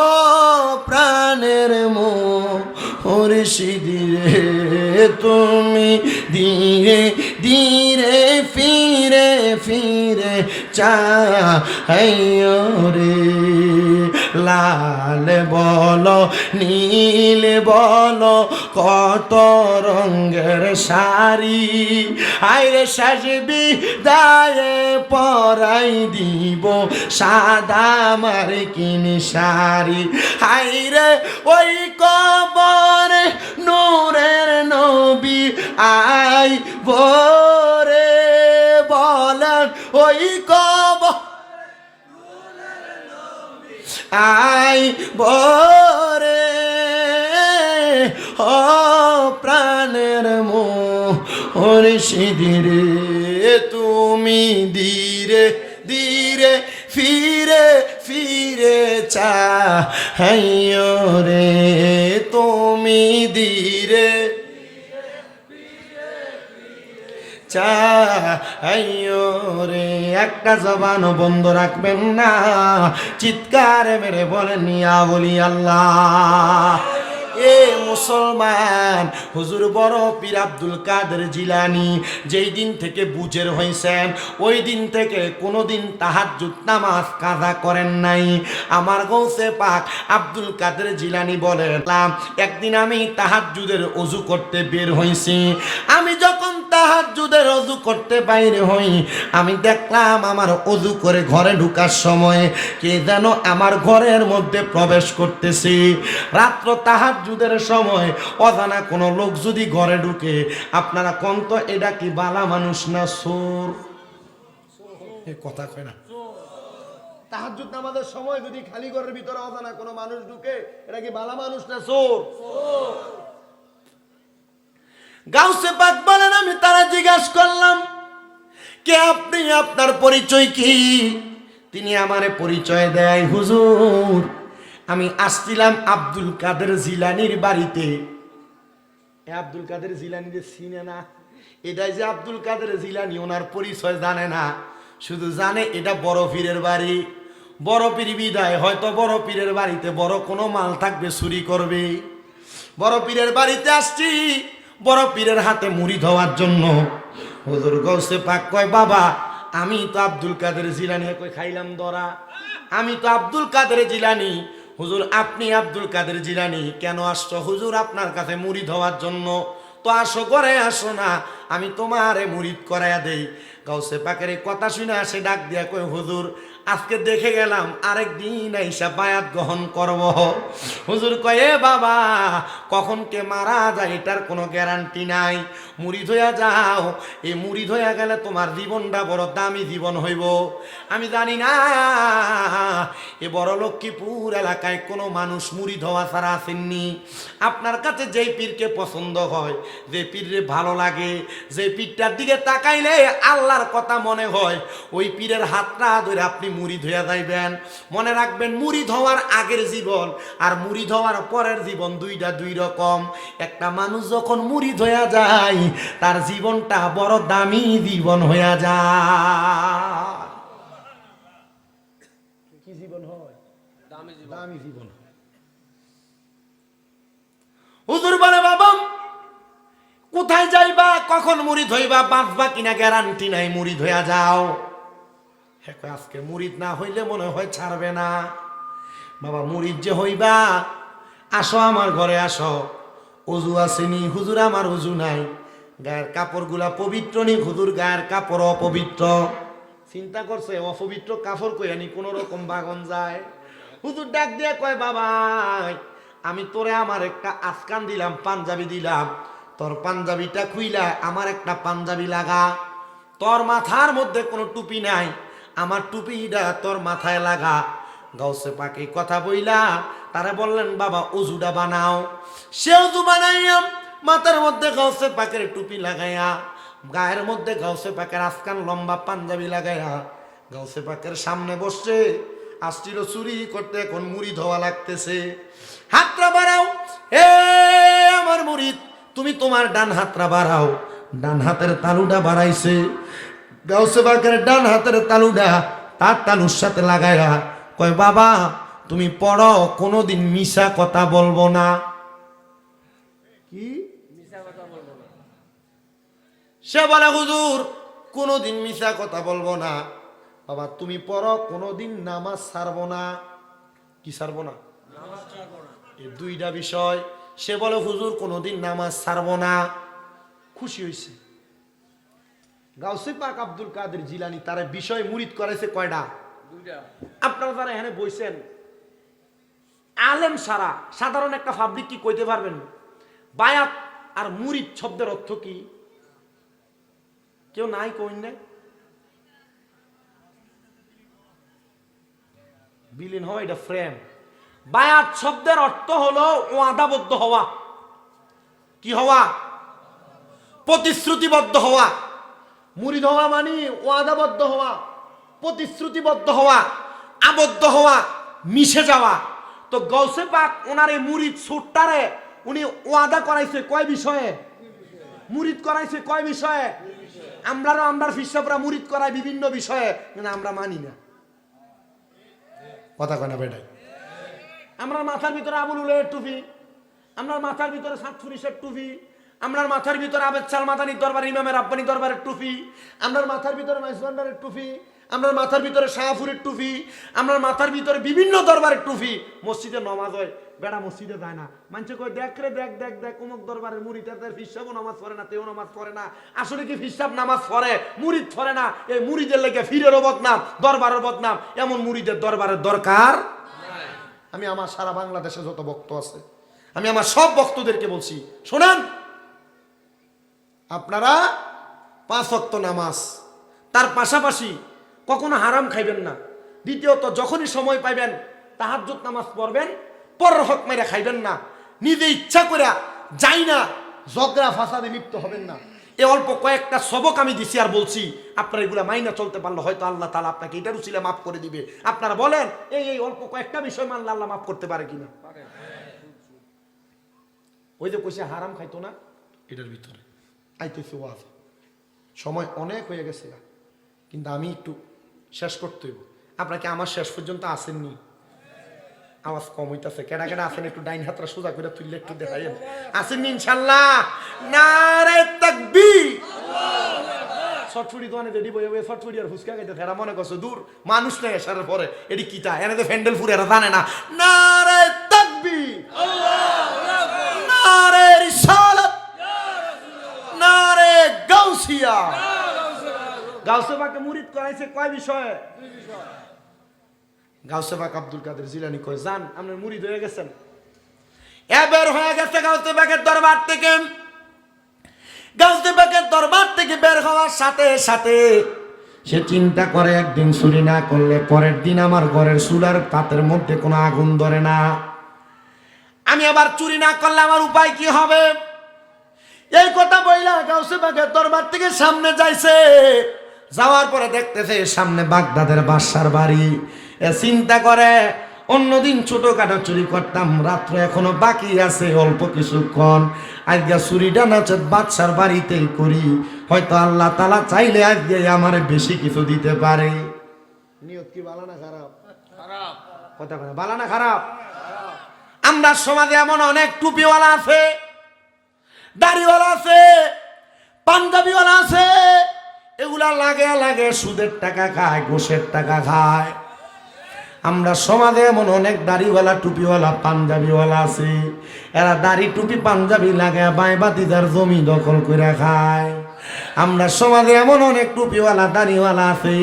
প্রাণের মুর্শিদ রে, তুমি ধীরে ধীরে ফিরে ফিরে চাইও রে। লাল বলো নীল বলো কত রঙের শাড়ি, আইরে সাজবি দায়ে পরাই দিব সাদা মার্কিন শাড়ি। হাইরে ওই কবরে নূরের নবী আই ভোরে বলেন ওই কবর আই ভোরে ও প্রাণের মুর্শিদিরে তুমি ধীরে ধীরে ফিরে ফিরে চাহিও রে তুমি ধীরে চাহিও রে। একটা জবানও বন্ধ রাখবেন না, চিৎকার মেরে বলেন ইয়া বলি আল্লাহ। এ মুসলমান, হুজুর বড় পীর আব্দুল কাদের জিলানী যেই দিন থেকে বুঝের হয়েছেন ওই দিন থেকে কোনোদিন তাহাজ্জুদ নামাজ কাজা করেন নাই। আমার গৌসে পাক আব্দুল কাদের জিলানী বলেন, একদিন আমি তাহাজ্জুদের ওযু করতে বের হইছি। আমি যখন তাহাজ্জুদের ওযু করতে বাইরে হই, আমি দেখলাম আমার ওযু করে ঘরে ঢোকার সময় কে যেন আমার ঘরের মধ্যে প্রবেশ করতেছে। রাত্র তাহাজ্জুদের সময় অজানা কোনো লোক যদি ঘরে ঢুকে, আপনারা কোন তো এটা কি বালা মানুষ না চোর? কথা কয় না। তাহাজ্জুদ নামাজের সময় যদি খালি ঘরের ভিতরে অজানা কোনো মানুষ ঢুকে, এটা কি বালা মানুষ না চোর? গাউসে পাক বলেন, আমি তারা জিজ্ঞাসা করলাম কে আপনি, আপনার পরিচয় কি? তিনি আমারে পরিচয় দেয়, হুজুর আমি আসছিলাম আব্দুল কাদের জিলানির বাড়িতে। আব্দুল কাদের জিলানি যে চিনে না, এটাই যে আব্দুল কাদের জিলানি, ওনার পরিচয় জানে না, শুধু জানে এটা বড় পীরের বাড়ি। বড় পীর বিদায় হয়তো বড় পীরের বাড়িতে বড় কোনো মাল থাকবে, চুরি করবে। বড় পীরের বাড়িতে আসছি বড় পীরের হাতে মুড়ি ধোয়ার জন্য। হুজুর গৌসে পাক কয়, বাবা আমি তো আব্দুল কাদের জিলানি। কই খাইলাম ধরা, আমি তো আব্দুল কাদের জিলানি। হুজুর আপনি আব্দুল কাদের জিলানি, কেন আসছো? হুজুর আপনার কাছে মুড়ি ধোয়ার জন্য। তো আসো, ঘরে আসো না, আমি তোমারে মুরিদ করাইয়া দেই। গাউসে পাকের এই কথা শুনে আসে ডাক দিয়া কই, হুজুর আজকে দেখে গেলাম আরেকদিন আইসা বায়াত গ্রহণ করব। হুজুর কয়, এ বাবা কখন কে মারা যায় এটার কোনো গ্যারান্টি নাই, মুরিদ হইয়া যাও। এই মুরিদ হইয়া গেলে তোমার জীবনটা বড় দামি জীবন হইব। আমি জানি না এ বড় লক্ষ্মীপুর এলাকায় কোনো মানুষ মুরিদ হওয়া ছাড়া আসেননি। আপনার কাছে যেই পীরকে পছন্দ হয়, যে পীরে ভালো লাগে, যে পীরটার দিকে তাকাইলে আল্লাহর কথা মনে হয়, ওই পীরের হাতটা ধরে আপনি মুরিদ হইয়া যাইবেন। মনে রাখবেন, মুরিদ হওয়ার আগের জীবন আর মুরিদ হওয়ার পরের জীবন দুইটা দুই রকম। একটা মানুষ যখন মুরিদ হইয়া যায় তার জীবনটা বড় দামি জীবন হইয়া যায়। কি জীবন হয়? দামি জীবন। হুজুর বলে, বাবা কোথায় যাইবা, কখন মুরিদ হইবা, বাঁচবা কিনা গ্যারান্টি নাই, মুরিদ হইয়া যাও। আজকে মুরিদ না হইলে মনে হয় ছাড়বে না। বাবা মুরিদ যে হইবা, আসো আমার ঘরে আসো। অজু আসেনি? হুজুর আমার অজু নাই। গায়ের কাপড়গুলা পবিত্র নি? হুজুর গায়ের কাপড় অপবিত্র। চিন্তা করছে অপবিত্র কাপড় কইয়ানি কোন রকম বাগন যায়। হুজুর ডাক দিয়ে কয়, বাবা আমি তোরে আমার একটা আফগান দিলাম, পাঞ্জাবি দিলাম, তোর পাঞ্জাবিটা খুইলা আমার একটা পাঞ্জাবি লাগা। তোর মাথার মধ্যে কোনো টুপি নাই, আমার টুপিটা তোর মাথায় লাগা। গাউসে পাক এই কথা বইলা তারা বললেন, বাবা অজুটা বানাও। সে অজু বানাইয়া মাথার মধ্যে গাউসে পাকের টুপি লাগাইয়া, গায়ের মধ্যে গাউসে পাকের আফগান লম্বা পাঞ্জাবি লাগাইয়া গাউসে পাকের সামনে বসছে। আসছিল চুরি করতে, এখন মুরিদ হওয়া লাগতেছে। হাতটা বাড়াও, এ আমার মুরিদ, তুমি তোমার ডান হাতটা বাড়াও। ডান হাতের তালুটা বাড়াইছে। গাউসে পাকের ডান হাতের তালুটা তার তালুর সাথে লাগাইয়া কয়, বাবা তুমি পড়ো, কোনোদিন মিশা কথা বলবো না। কি মিশা কথা বলবো না? সে বলে, হুজুর কোনোদিন মিশা কথা বলবো না। বাবা তুমি পড়ো, কোনোদিন নামাজ ছাড়বো না। কি ছাড়বো না? নামাজ ছাড়বো না। এই দুইটা বিষয়। সে বলে, হুজুর কোনোদিন নামাজ ছাড়বো না। খুশি হইছে। গাউসে পাক আব্দুল কাদের জিলানী তার বিষয় মুরিদ করাইছে কয়টা? আপনারা যারা এখানে বইছেন আলেম সারা সাধারণ একটা ফাব্রিক কি কইতে পারবেন? বায়াত আর মুরিদ শব্দের অর্থ কি? কেউ নাই কইন না? বিলীন হওয়া, এটা ফ্রেম। বায়াত শব্দের অর্থ হলো ওয়াদাবদ্ধ হওয়া। কি হওয়া? প্রতিশ্রুতিবদ্ধ হওয়া। মুরিদ হওয়া মানে ওয়াদাবদ্ধ হওয়া, প্রতিশ্রুতিবদ্ধ হওয়া, আবদ্ধ হওয়া, মিশে যাওয়া। তো গৌসে পাক ওনার এই মুরিদ সুটটারে উনি ওয়াদা করাইছে কয় বিষয়ে? মুরিদ করাইছে কয় বিষয়ে? আমরা ফিসাবরা মুরিদ করাই বিভিন্ন বিষয়ে, কিন্তু আমরা মানি না। কথা কয় না বেটাই? আমরা মাথার ভিতরে আবুল উলের টুপি, আমরা মাথার ভিতরে সাতফুরিশের টুপি, আমরা মাথার ভিতরে আবেদ সাল মাদানির দরবার, ইমামের আব্বানি দরবারের টুপি, আমরা মাথার ভিতরে মাইজবান্ডারের টুপি, আমরা মাথার ভিতরে শাহপুরের টুপি, আমরা মাথার ভিতরে বিভিন্ন দরবারের টুপি। মসজিদে নমাজ হয়, বেড়া মসজিদে যায় না। মানুষ কয় দেখ রে দেখ দেখ দেখ অমুক দরবারের মুরিদ, তাদের ফিসাবও নামাজ পড়ে না, তেও নামাজ পড়ে না। আসলে কি ফিসাব নামাজ পড়ে, মুরিদ পড়ে না? এই মুরিদের লেগে ফিরেরও বদনাম, দরবারের বদনাম। এমন মুরিদের দরবারের দরকার। আমি আমার সারা বাংলাদেশে যত ভক্ত আছে, আমি আমার সব ভক্তদেরকে বলছি, শোনেন, আপনারা 5 ওয়াক্ত নামাজ, তার পাশাপাশি কখনো হারাম খাইবেন না। দ্বিতীয়ত যখনই সময় পাইবেন তাহাজ্জুদ নামাজ পড়বেন, পরের হক মেরে খাইবেন না, নিজে ইচ্ছা করে যাই না ঝগড়া ফাসাদে লিপ্ত হবেন না। এই অল্প কয়েকটা সবক আমি দিছি আর বলছি, আপনারা এগুলা মাইনা চলতে পারলে হয়তো আল্লাহ তাআলা আপনাকে এটার উসিলা মাফ করে দিবে। আপনারা বলেন এই অল্প কয়েকটা বিষয় মানলে আল্লাহ মাফ করতে পারে কিনা? ওই যে কইছে হারাম খাইতো না, এটার ভিতরে আইতেছে ওয়াজ। সময় অনেক হয়ে গেছে, কিন্তু আমি একটু শেষ করতে হইব। আপনাকে আমার শেষ পর্যন্ত আসেননি? আওয়াজ কম হইতাছে, কেডা কেডা আছেন একটু ডাইন হাতটা সোজা করে তুললে একটু দেখাইয়েন। আসেননি ইনশাআল্লাহ? নারে তাকবীর! ছটফুড়ি দোকানে রেডি বই বই ছটফুড়ি আর ফুচকা খাইতে এরা মনে করছে দূর মানুষ নেই আসার পরে এটি কিতা, এনে তো ফ্যান্ডেল ফুরে এরা জানে না। নারে তাকবীর! নারে রিসালাত! নারে গাউসিয়া! গাউসে পাকে মুরিদ করাইছে কয় বিষয়ে? গাউসে পাক আব্দুল কাদের জিলানী কয়, জান আপনার মুরিদ হয়ে গেছেন। এবার হয়ে গেছে গাউসে পাকের দরবার থেকে। গাউসে পাকের দরবার থেকে বের হওয়ার সাথে সাথে সে চিন্তা করে, একদিন চুরি না করলে পরের দিন আমার ঘরের চুলার পাতের মধ্যে কোনো আগুন ধরে না। আমি আবার চুরি না করলে আমার উপায় কি হবে? এই কথা বইলা গাউসে পাকের দরবার থেকে সামনে যাইছে। যাওয়ার পরে দেখতেছে সামনে বাগদাদের বাদশার বাড়ি। চিন্তা করে, অন্যদিন ছোটখাটো চুরি করতাম, রাত্র এখনো বাকি আছে অল্প কিছুক্ষণ, আজকে চুরিটা নচেত বাদশার বাড়িতেই করি, হয়তো আল্লাহ তাআলা চাইলে আজকে আমার বেশি কিছু দিতে পারে। নিয়ত কি ভালো না খারাপ? খারাপ। কথা বলে ভালো না খারাপ? আমরা সমাজে এমন অনেক টুপিওয়ালা আছে, দাড়িওয়ালা আছে, পাঞ্জাবিওয়ালা আছে, এগুলা লাগে লাগে সুদের টাকা খায়, ঘুষের টাকা খায়। আমরা সমাজে এমন অনেক দাড়িওয়ালা, টুপিওয়ালা, পাঞ্জাবিওয়ালা আছে, এরা দাড়ি টুপি পাঞ্জাবি লাগে বাইবাতিদার জমি দখল করে খায়। আমরা সমাজে এমন অনেক টুপিওয়ালা, দাড়িওয়ালা আছে,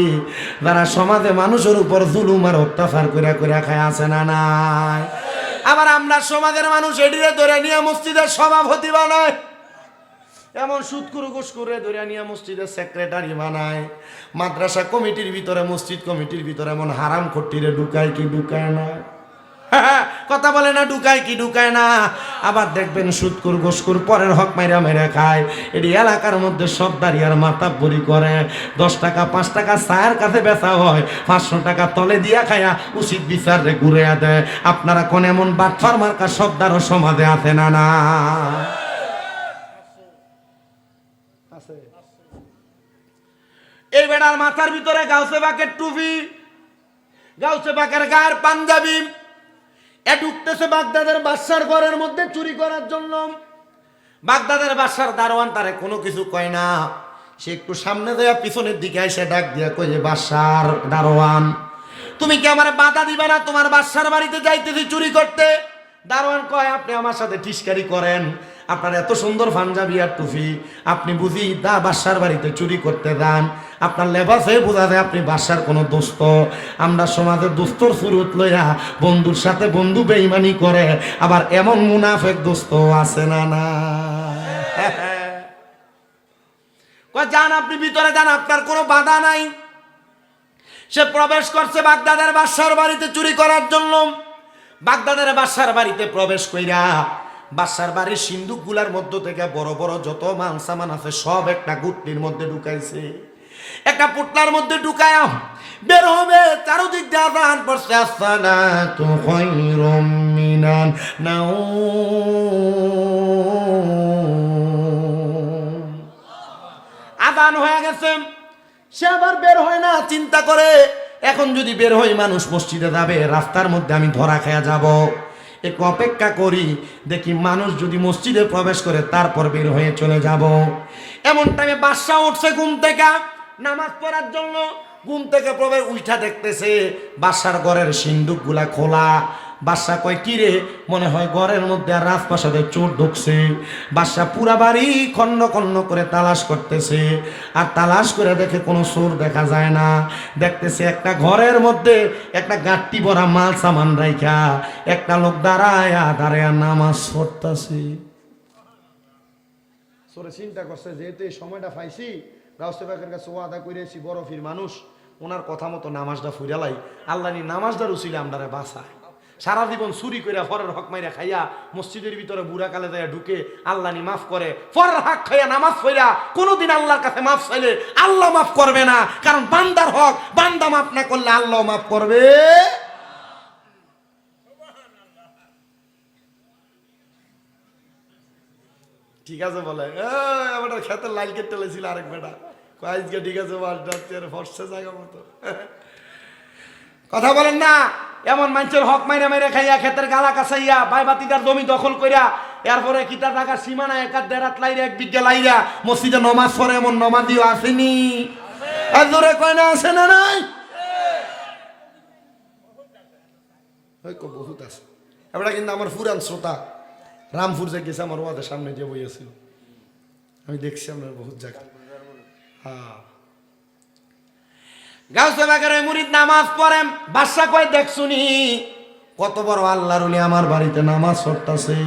যারা সমাজে মানুষের উপর জুলুম আর অত্যাচার করে করে খায়, আছে না নাই? আবার আমরা সমাজের মানুষ এডিরে ধরে নিয়ে মসজিদের সভাপতি বানায়, এমন সুদকুরু ঘুষকুরে ধরে নিয়ে মসজিদের সেক্রেটারি বানায়, মাদ্রাসা কমিটির ভিতরে, মসজিদ কমিটির ভিতরে এমন হারাম খট্টিরে ঢুকায় কি ঢুকায় না? কথা বলে না, ঢুকায় কি ঢুকায় না? আবার দেখবেন সুদকুর ঘুষকুর পরের হক মাইরা মেরে খায়। এটি এলাকার মধ্যে সব দাঁড়িয়ার মাথা বড়ি করে, 10 টাকা 5 টাকা চায়ের কাছে বেচা হয়, 500 টাকা তলে দিয়া খায়া উচিত বিচার রে ঘুরে দেয়। আপনারা কোন এমন বাটফার মার্কা সবদারও সমাজে আছে না? না এই বেড়ার মাথার ভিতরে গাউসে পাকের টুপি, গাউসে পাকের গায়ের পাঞ্জাবি, এ ঢুকতেছে বাগদাদের বাদশার ঘরের মধ্যে চুরি করার জন্য। বাগদাদের বাদশার দারোয়ান তারে কোনো কিছু কয় না। সে একটু সামনে দেয়া পিছনের দিকে এসে ডাক দিয়া কয়ে, বাদশার দারোয়ান, তুমি কি আমার বাধা দিবে না? তোমার বাদশার বাড়িতে যাইতেছি চুরি করতে। দারোয়ান কয়, আপনি আমার সাথে টিস্কারি করেন, আপনার এত সুন্দর পাঞ্জাবি আর টুপি, আপনি বুঝি বাদশার বাড়িতে চুরি করতে যান, আপনার লেবাসে বোঝা যায় আপনি বাদশার কোনো দোস্ত। আমরা সমাজে দোস্তর সুরত লইয়া বন্ধুর সাথে বন্ধু বেঈমানি করে, আবার এমন মুনাফেক দোস্ত আছে না না যান আপনি ভিতরে যান, আপনার কোনো বাধা নাই। সে প্রবেশ করছে বাগদাদের বাদশার বাড়িতে চুরি করার জন্য। বাগদাদের বাদশার বাড়িতে প্রবেশ কইরা বাদশার বাড়ির সিন্দুক গুলার মধ্য থেকে বড় বড় যত মাল সামান আছে সব একটা গুটলির মধ্যে ঢুকাইছে, একটা পুটলার মধ্যে ঢুকায়া বের হবে। চারদিক দিয়ে আযান পড়ছে, আসসালাতু খায়রুম মিনান নাওম। আযান হয়ে গেছে, সে আবার বের হয় না, চিন্তা করে এখন যদি বের হই মানুষ মসজিদে যাবে, রাস্তার মধ্যে আমি ধরা খেয়া যাব, একটু অপেক্ষা করি, দেখি মানুষ যদি মসজিদে প্রবেশ করে তারপর বের হয়ে চলে যাব। এমন টাইমে বাদশা উঠছে ঘুম থেকে নামাজ পড়ার জন্য। ঘুম থেকে প্রবেশ উঠা দেখতেছে বাদশার ঘরের সিন্দুক গুলা খোলা। বাদশা কয় কি রে, মনে হয় ঘরের মধ্যে আর রাজপ্রাসাদে চোর ঢুকছে। বাদশা পুরা বাড়ি খন্ড খন্ড করে তালাশ করতেছে, আর তালাশ করে দেখে কোনো চোর দেখা যায় না। দেখতেছে একটা ঘরের মধ্যে একটা গাঁটটি ভরা মাল সামান রাইখা একটা লোক দাঁড়ায়া নামাজ পড়তেছে। চোরে চিন্তা করছে যেহেতু এই সময়টা পাইছি, গাউসে পাকের কাছে ওয়াদা করেছি বরফির মানুষ, ওনার কথা মতো নামাজটা ফুরালাই, আল্লাহ নি নামাজটা রুচিলে আমরারে বাঁচায়। সারা জীবন চুরি করে ফরের হক মাইরা খাইয়া মসজিদের ভিতরে বুড়া কালে যায় ঢুকে আল্লাহ নি মাফ করে, ফরের হক খাইয়া নামাজ পড়া কোনোদিন আল্লাহর কাছে মাফ চাইলে আল্লাহ মাফ করবে না, কারণ বান্দার হক বান্দা মাফ না করলে আল্লাহ মাফ করবে। ঠিক আছে বলে আমার খেতের লাইল কেটে লেছিল আরেক বেটা আজকে ঠিক আছে ফর্সে জায়গা মতো কথা বলেন না। এমন মানুষের হক মাইরা মাইরা খাইয়া খেতের গালা কাছাইয়া ভাই বাতিদার জমি দখল কইরা এরপরে কিটা টাকা সীমানা একাত দেড়াত লাইরা এক বিঘা লাইরা মসজিদে নমাজ পড়ে, এমন নমাজিও আসেনি? আর জোরে কয় না আছে না নাই? বহুত আছে। এবার কিন্তু আমার ফুরান শ্রোতা রামপুর যে গেছে আমার ওয়াদের সামনে যে বইয়েছিল, আমি দেখছি আপনার বহুত জায়গা। হ্যাঁ গাউসে বাগের মুরিদ নামাজ পড়েন, বাদশা কয় দেখছুনি কত বড় আল্লাহর ওলি আমার বাড়িতে নামাজ পড়তাছে,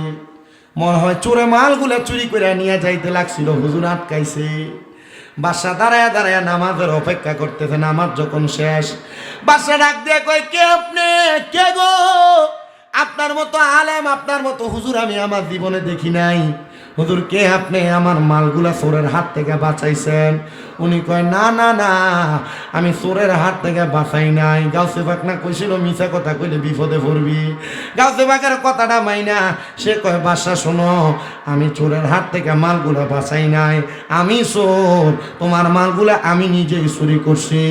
মনে হয় চোরে মালগুলা চুরি করে নিয়ে যাইতে লাগছিল, হুজুর আটকাইছে। বাদশা দাঁড়ায় দাঁড়ায় নামাজের অপেক্ষা করতেছে। নামাজ যখন শেষ, বাদশা ডাক দিয়ে কয় কে আপনি, কে গো? আপনার মতো আলেম, আপনার মতো হুজুর আমি আমার জীবনে দেখি নাই। হুজুর কে আপনি? আমার মালগুলা চোরের হাত থেকে বাঁচাইছেন? উনি কয় না না না, আমি চোরের হাত থেকে বাঁচাই নাই। গাউসে পাক না কইছিল মিছা কথা কইলে বিপদে পড়বি। গাউসে পাকের কথাটা মাইনা সে কয় বাদশা শোনো, আমি চোরের হাত থেকে মালগুলা বাঁচাই নাই, আমি চোর, তোমার মালগুলা আমি নিজেই চুরি করছি।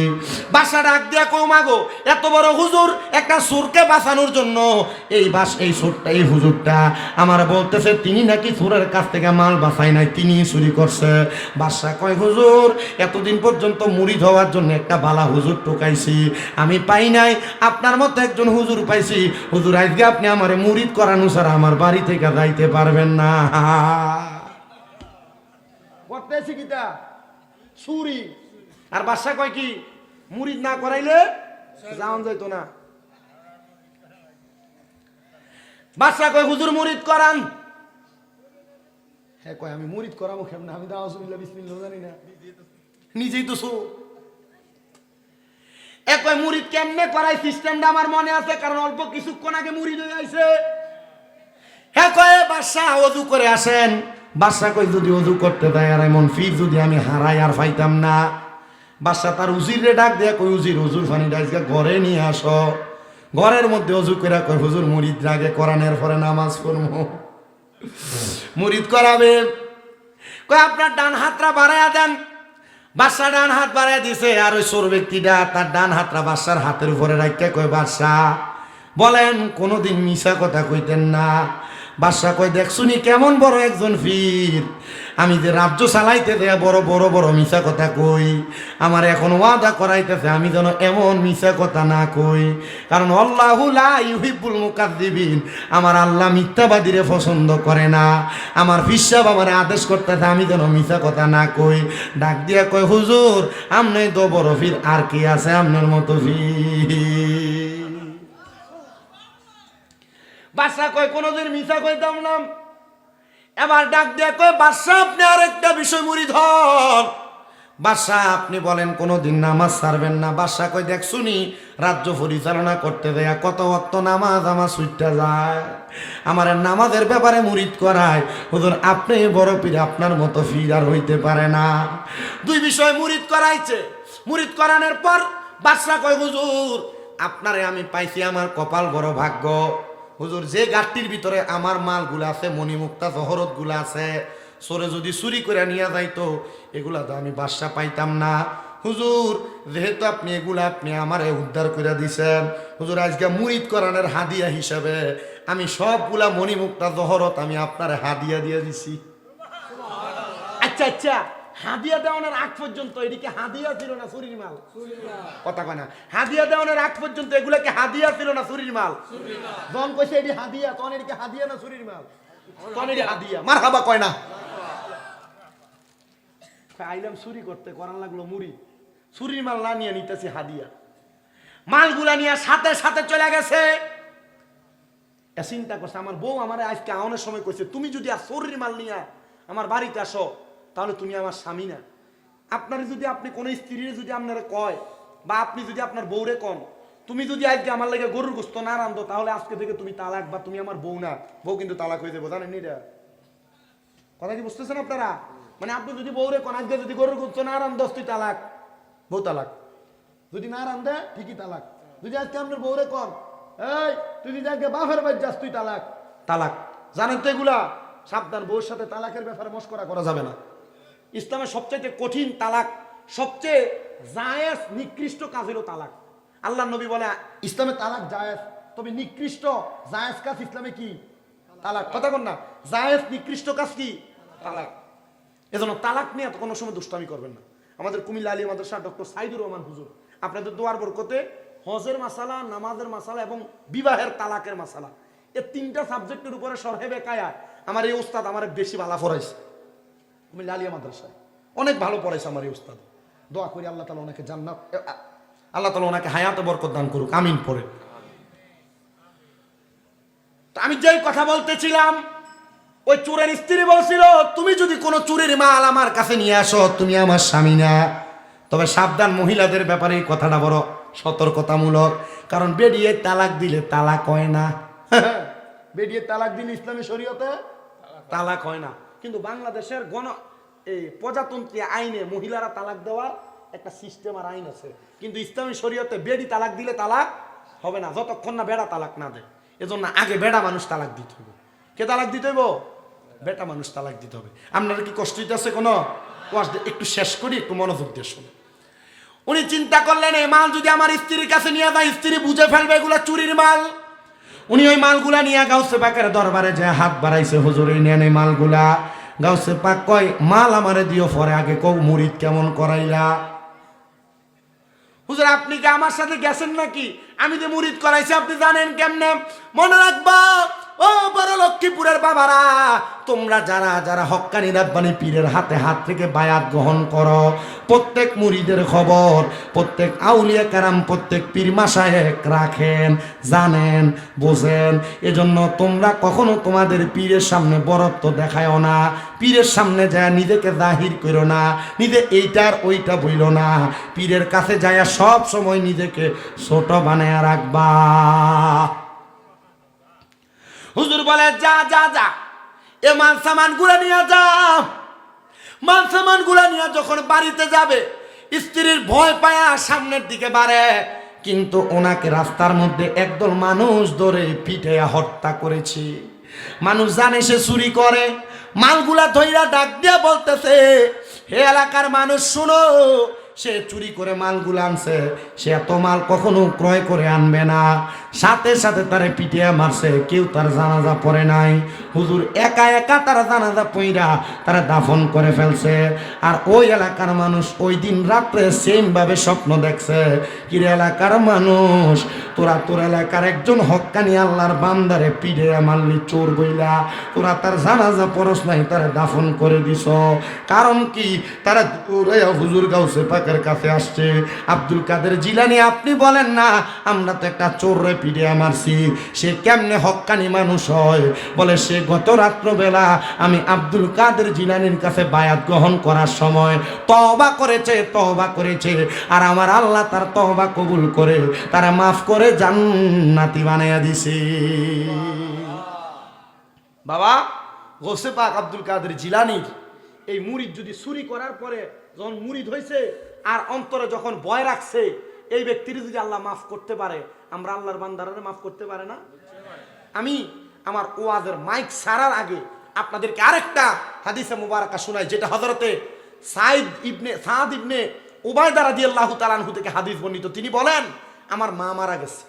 বাদশা ডাক দিয়া কও মাগো, এত বড় হুজুর একটা চোরকে বাঁচানোর জন্য এই চোরটা, এই হুজুরটা আমার বলতেছে তিনি নাকি চোরের কাছ থেকে মাল বাঁচাই নাই, তিনি চুরি করছে। বাদশা কয় হুজুর এতদিন পর্যন্ত মুরিদ হওয়ার জন্য একটা বালা হুজুর টোকাইছি, আমি পাই নাই, আপনার মতো একজন হুজুর পাইছি। হুজুর আজকে আপনি আমার মুরিদ করানো ছাড়া আমার বাড়ি থেকে যাইতে পারবেন না। করতেছি কিটা চুরি। আর বাদশা কয় কি মুরিদ না করাইলে যাওন যাইতো না। বাদশা কয় হুজুর মুরিদ করান। হ্যাঁ কয় আমি মুরিদ করাবো কেমন, আমি দাওয়াজুবিল্লাহ বিসমিল্লাহ জানি না, নিজেই তো সো। কয় মুরিদ কেমনে করাই সিস্টেমটা আমার মনে আছে, কারণ অল্প কিছুক্ষণ আগে মুরিদ হয়ে আইছে। হ্যাঁ কয় বাদশা ওযু করে আসেন। বাদশা কয় যদি ওযু করতে দেয় আর এমন ফি যদি আমি হারাই আর পাইতাম না। বাদশা তার উজিরে ডাক দেয়া কই উজির হুজুর পানিটা আজকে ঘরে নিয়ে আসো। ঘরের মধ্যে ওযু করে কয় হুজুর মুরিদ আগে কোরআনের পরে নামাজ পড়বো। মুরিদ করাবে, কয় আপনার ডান হাতটা বাড়াইয়া দেন। বাদশা ডান হাত বাড়াইয়া দিছে, আর ওই চোর ব্যক্তিটা তার ডান হাতটা বাদশার হাতের উপরে রাখিয়া কয় বাদশা বলেন কোনোদিন মিছা কথা কইতেন না। বাদশা কয় দেখছুনি কেমন বড় একজন ফির, আমি যে রাজ্য চালাইতে দেয়া বড় বড় বড় মিছা কথা কই, আমার এখন ওয়াদা করাইতেছে আমি যেন এমন মিছা কথা না কই, কারণ আল্লাহু লা ইউহিব্বুল মুকাযযিবিন, আমার আল্লাহ মিথ্যাবাদীরে পছন্দ করে না। আমার ফির সাহেব আমার আদেশ করতেছে আমি যেন মিছা কথা না কই। ডাক দিয়া কয় হুজুর আমনে তো বড় ফির, আর কি আছে আপনার মতো ফির? বাদশা কয় কোনোদিন মিছা কইতাম না। এবার ডাক দিয়ে কয় বাদশাহ আপনি আরেকটা বিষয় মুড়ি ধর। বাদশাহ আপনি বলেন কোনোদিন নামাজ ছাড়বেন না। বাদশাহ কয় দেখ শুনি রাজ্য পরিচালনা করতে দেয়া কত ওয়াক্ত নামাজ আমার ছুটতে যায়, আমার নামাজের ব্যাপারে মুরিদ করায়। হুজুর আপনি বড় পীর, আপনার মতো পীর আর হইতে পারে না। দুই বিষয় মুরিদ করাইছে। মুরিদ করানোর পর বাদশাহ কয় হুজুর আপনারে আমি পাইছি, আমার কপাল বড় ভাগ্য। হুজুর যে গাড়ির ভিতরে আমার মালগুলা আছে, মণিমুক্তা জহরত গুলা আছে, সরে যদি চুরি করে নিয়ে যাইতো এগুলা তো আমি বাদশা পাইতাম না। হুজুর যেহেতু আপনি এগুলা আপনি আমারে উদ্ধার করে দিছেন, হুজুর আজকে মুরিদ করানোর হাদিয়া হিসাবে আমি সবগুলা মণিমুক্তা জহরত আমি আপনার হাদিয়া দিয়ে দিছি। আচ্ছা আচ্ছা, হাদিয়া দেওয়ানোর আগ পর্যন্ত এদিকে হাদিয়া ছিল না চুরির মাল? কথা কয় না। হাদিয়া দেওয়ানোর আগ পর্যন্ত এগুলাকে হাদিয়া ছিল না চুরির মাল? জন কইছে এটি হাদিয়া, তখন এদিকে হাদিয়া না চুরির মাল? তখন এটি হাদিয়া। মারহাবা কয় না। আইলাম চুরি করতে, করান লাগলো মুড়ি, চুরির মাল না নিয়ে নিতেছি হাদিয়া। মালগুলা নিয়ে সাথে সাথে চলে গেছে। চিন্তা করছে আমার বউ আমার আজকে আওয়ানোর সময় কইছে তুমি যদি আর চুরির মাল নিয়ে আমার বাড়িতে আসো তাহলে তুমি আমার স্বামী না। আপনার যদি আপনি কোন স্ত্রীর যদি আপনারা কয় বা আপনি যদি আপনার বউরে কন তুমি যদি আজকে আমার লাগে গরুর গোস্ত না রান্ধো তাহলে আজকে থেকে তুমি তালাক, বা তুমি আমার বউ না, বউ কিন্তু তালাক হয়ে যাবো। জানেন এটা কথা কি বুঝতেছেন আপনারা? মানে আপনি যদি বউরে কন আজকে যদি গরুর গোস্ত না রান্ধস তুই তালাক, বউ তালাক। যদি না রান্ধে ঠিকই তালাক। যদি আজকে আপনার বউরে কন এই তুই যদি আজকে বাপের বাড়ি যাস তুই তালাক, তালাক। জানেন তো এগুলা? সাবধান, বউর সাথে তালাকের ব্যাপারে মশকরা করা যাবে না। ইসলামের সবচেয়ে কঠিন তালাক, সবচেয়ে জায়েজ নিকৃষ্ট কাজ হলো তালাক। আল্লাহ নবী বলে ইসলামে তালাক জায়েজ, তবে নিকৃষ্ট জায়েজ কাজ ইসলামে কি? তালাক। কথা কন না, জায়েজ নিকৃষ্ট কাজ কি? তালাক। এজন্য তালাক নিয়ে কোনো সময় দুষ্টামি করবেন না। আমাদের কুমিল্লা আলী মাদ্রাসা ডক্টর সাইদুর রহমান হুজুর আপনাদের দোয়ার বরকতে হজের মাসালা, নামাজের মাসালা এবং বিবাহের তালাকের মাসালা, এই তিনটা সাবজেক্টের উপরে সরহে বেকায়া আমার এই উস্তাদ আমার বেশি ভালো পড়াইছে। কুমিল্লা আলিয়া মাদ্রাসায় অনেক ভালো পড়াইছে আমার এই উস্তাদ। দোয়া করি আল্লাহ তাআলা ওনাকে জান্নাত, আল্লাহ তাআলা ওনাকে হায়াতে বরকত দান করুক, আমিন পড়ে। তো আমি যেই কথা বলতেছিলাম, ওই চোরের স্ত্রী বলছিল তুমি যদি কোনো চুরির মাল আমার কাছে নিয়ে আসো তুমি আমার স্বামী না। তবে সাবধান, মহিলাদের ব্যাপারে এই কথাটা বড় সতর্কতামূলক, কারণ বেডিয়ে তালাক দিলে তালাক হয় না। বেডিয়ে তালাক দিলে ইসলামী শরীয়তে তালাক হয় না, কিন্তু বাংলাদেশের এই প্রজাতন্ত্রী আইনে মহিলারা তালাক দেওয়ার একটা সিস্টেম আর আইন আছে, কিন্তু ইসলামী শরীয়তে বেডি তালাক দিলে তালাক হবে না যতক্ষণ না বেড়া তালাক না দেয়। এজন্য আগে বেড়া মানুষ তালাক দিতে হবে। কে তালাক দিতে হইব? বেটা মানুষ তালাক দিতে হবে। আপনার কি কষ্ট হইতেছে কোনো? একটু শেষ করি, একটু মনোযোগ দিয়ে শুনুন। উনি চিন্তা করলেন এই মাল যদি আমার স্ত্রীর কাছে নিয়ে যায় স্ত্রী বুঝে ফেলবে এগুলা চুরির মাল। উনি ওই মালগুলা নিয়ে গাউসে পাকের দরবারে যে হাত বাড়াইছে, হুজুর এই নেন এই মালগুলা। গাউসে পাক কয় মাল আমারে দিও, পরে আগে কও মুরিদ কেমন করাইলা। হুজুর আপনি কি আমার সাথে গেছেন নাকি? আমি যে মুরিদ করাইছি আপনি জানেন কেমনে? মনে রাখবা ও বড় লক্ষ্মীপুরের বাবারা, তোমরা যারা যারা হক্কানি রাব্বানি পীরের হাতে হাত থেকে বায়াত গ্রহণ করো, প্রত্যেক মুরিদের খবর প্রত্যেক আউলিয়া কারাম প্রত্যেক পীর মাশায়েখ রাখেন, জানেন, বোঝেন। এজন্য তোমরা কখনো তোমাদের পীরের সামনে বরত্ব দেখায়ও না, পীরের সামনে যায় নিজেকে জাহির করো না, নিজে এইটার ওইটা বইল না। পীরের কাছে যায় সব সময় নিজেকে ছোট বানায় রাখবা। হুজুর বলে যা যা যা এ মাল সামান গুলা নিয়ে যা। মাল সামান গুলা নিয়ে যখন বাড়িতে যাবে স্ত্রীর ভয় পায়া সামনের দিকে বাড়ে, কিন্তু ওনাকে রাস্তার মধ্যে একদল মানুষ ধরে পিঠে হত্যা করেছে। মানুষ জানে সে চুরি করে, মালগুলা ধইরা ডাক দিয়া বলতেছে হে এলাকার মানুষ শুনো, সে চুরি করে মালগুলো আনছে, সে এত মাল কখনো ক্রয় করে আনবে না। সাথে সাথে তারে পিটিয়ে মারছে, কেউ তার জানাজা পড়ে নাই। হুজুর একা একা তারা জানাজা পইরা তারা দাফন করে ফেলছে। আর ওই এলাকার মানুষ ওই দিন রাত্রে সেম ভাবে স্বপ্ন দেখছে, কিরে এলাকার মানুষ, তোরা তোর এলাকার একজন হক্কানি আল্লাহর বান্দারে পিঠে মারলি চোর বইলা, তোরা তার জানাজা পরশ নাই, তারা দাফন করে দিছ। কারণ কি? তারা হুজুর গাউসে পাকের কাছে আসছে, আব্দুল কাদের জিলানী আপনি বলেন না আমরা তো একটা চোররে পিঠে মারছি, সে কেমনে হক্কানি মানুষ হয়? বলে সে গত রাত্রবেলা আমি আব্দুল কাদের জিলানীর কাছে বায়াত গ্রহণ করার সময় তওবা করেছে, আর আমার আল্লাহ তার তওবা কবুল করে তারা মাফ করে জান্নাতি বানাইয়া দিছে। বাবা, গৌসে পাক আব্দুল কাদের জিলানীর এই মুরিদ যদি চুরি করার পরে যখন মুরিদ হয়েছে আর অন্তরে যখন ভয় রাখছে, এই ব্যক্তির যদি আল্লাহ মাফ করতে পারে, আমরা আল্লাহর বান্দারা মাফ করতে পারে না? আমি আমার ওয়াজের মাইক ছাড়ার আগে আপনাদেরকে আরেকটা হাদিসে মুবারাকা শোনাই, যেটা হযরতে সাদ ইবনে উবায়দা রাদিয়াল্লাহু তাআলা আনহু থেকে হাদিস বর্ণিত। তিনি বলেন, আমার মা মারা গেছে,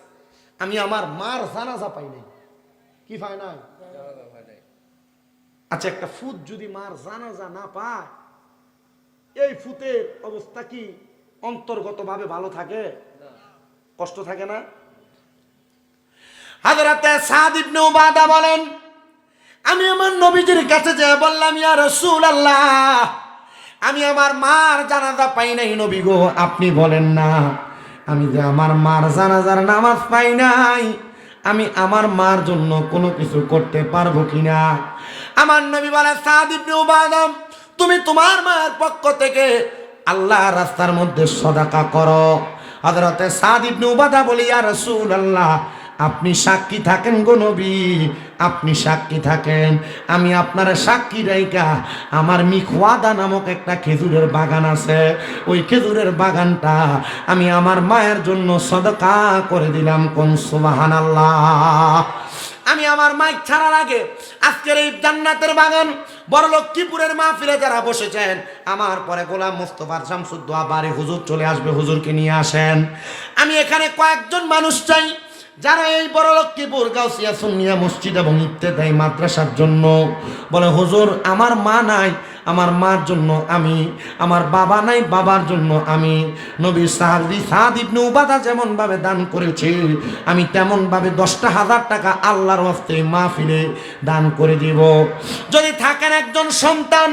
আমি আমার মার জানাজা পাই নাই। কি পাই নাই? আচ্ছা, একটা ফুত যদি মার জানাজা না পায়, এই ফুতের অবস্থা কি অন্তর্গতভাবে ভালো থাকে? কষ্ট থাকে না? হযরতে সাদ ইবনে উবাদা বলেন, আমি আমার নবীজির কাছে যেয়ে বললাম, ইয়া রাসূলুল্লাহ, আমি আমার মার জানাজা পাই নাই নবী গো, আপনি বলেন না আমি যে আমার মার জানাজার নামাজ পাই নাই, আমি আমার মার জন্য কোনো কিছু করতে পারবো কিনা? আমার নবী বলে, সাদ ইবনে উবাদা, তুমি তোমার মার পক্ষ থেকে আল্লাহর রাস্তার মধ্যে সদাকা করো। হযরতে সাদ ইবনে উবাদা বলি, ইয়া রাসূলুল্লাহ, আপনি সাক্ষী থাকেন গো নবী, আপনি সাক্ষী থাকেন, আমি আপনার সাক্ষী রাইকা আমার মিখওয়াদা নামক একটা খেজুরের বাগান আছে, ওই খেজুরের বাগানটা আমি আমার মায়ের জন্য সদকা করে দিলাম। কোন সুবহানাল্লাহ। আমি আমার মাইক ছাড়ার আগে আজকের এই জান্নাতের বাগান বড়লক্ষ্মীপুরের মাহফিলে যারা বসেছেন, আমার পরে গোলাম মুস্তাফা শামসুদ্দোহা বাড়ি হুজুর চলে আসবে, হুজুরকে নিয়ে আসেন। আমি এখানে কয়েকজন মানুষ চাই যারা এই বড়লক্ষ্মীপুর গাউসিয়া সুন্নিয়া মসজিদ এবং ইবতেদায়ী মাদ্রাসার জন্য বলে, হুজুর আমার মা নাই, আমার মার জন্য আমি, আমার বাবা নাই, বাবার জন্য আমি। নবী সাদ ইবনে উবাদা যেমন ভাবে দান করেছে, আমি তেমন ভাবে 10,000 টাকা আল্লাহর ওয়াস্তে মাহফিলে দান করে দিব। যদি থাকেন একজন সন্তান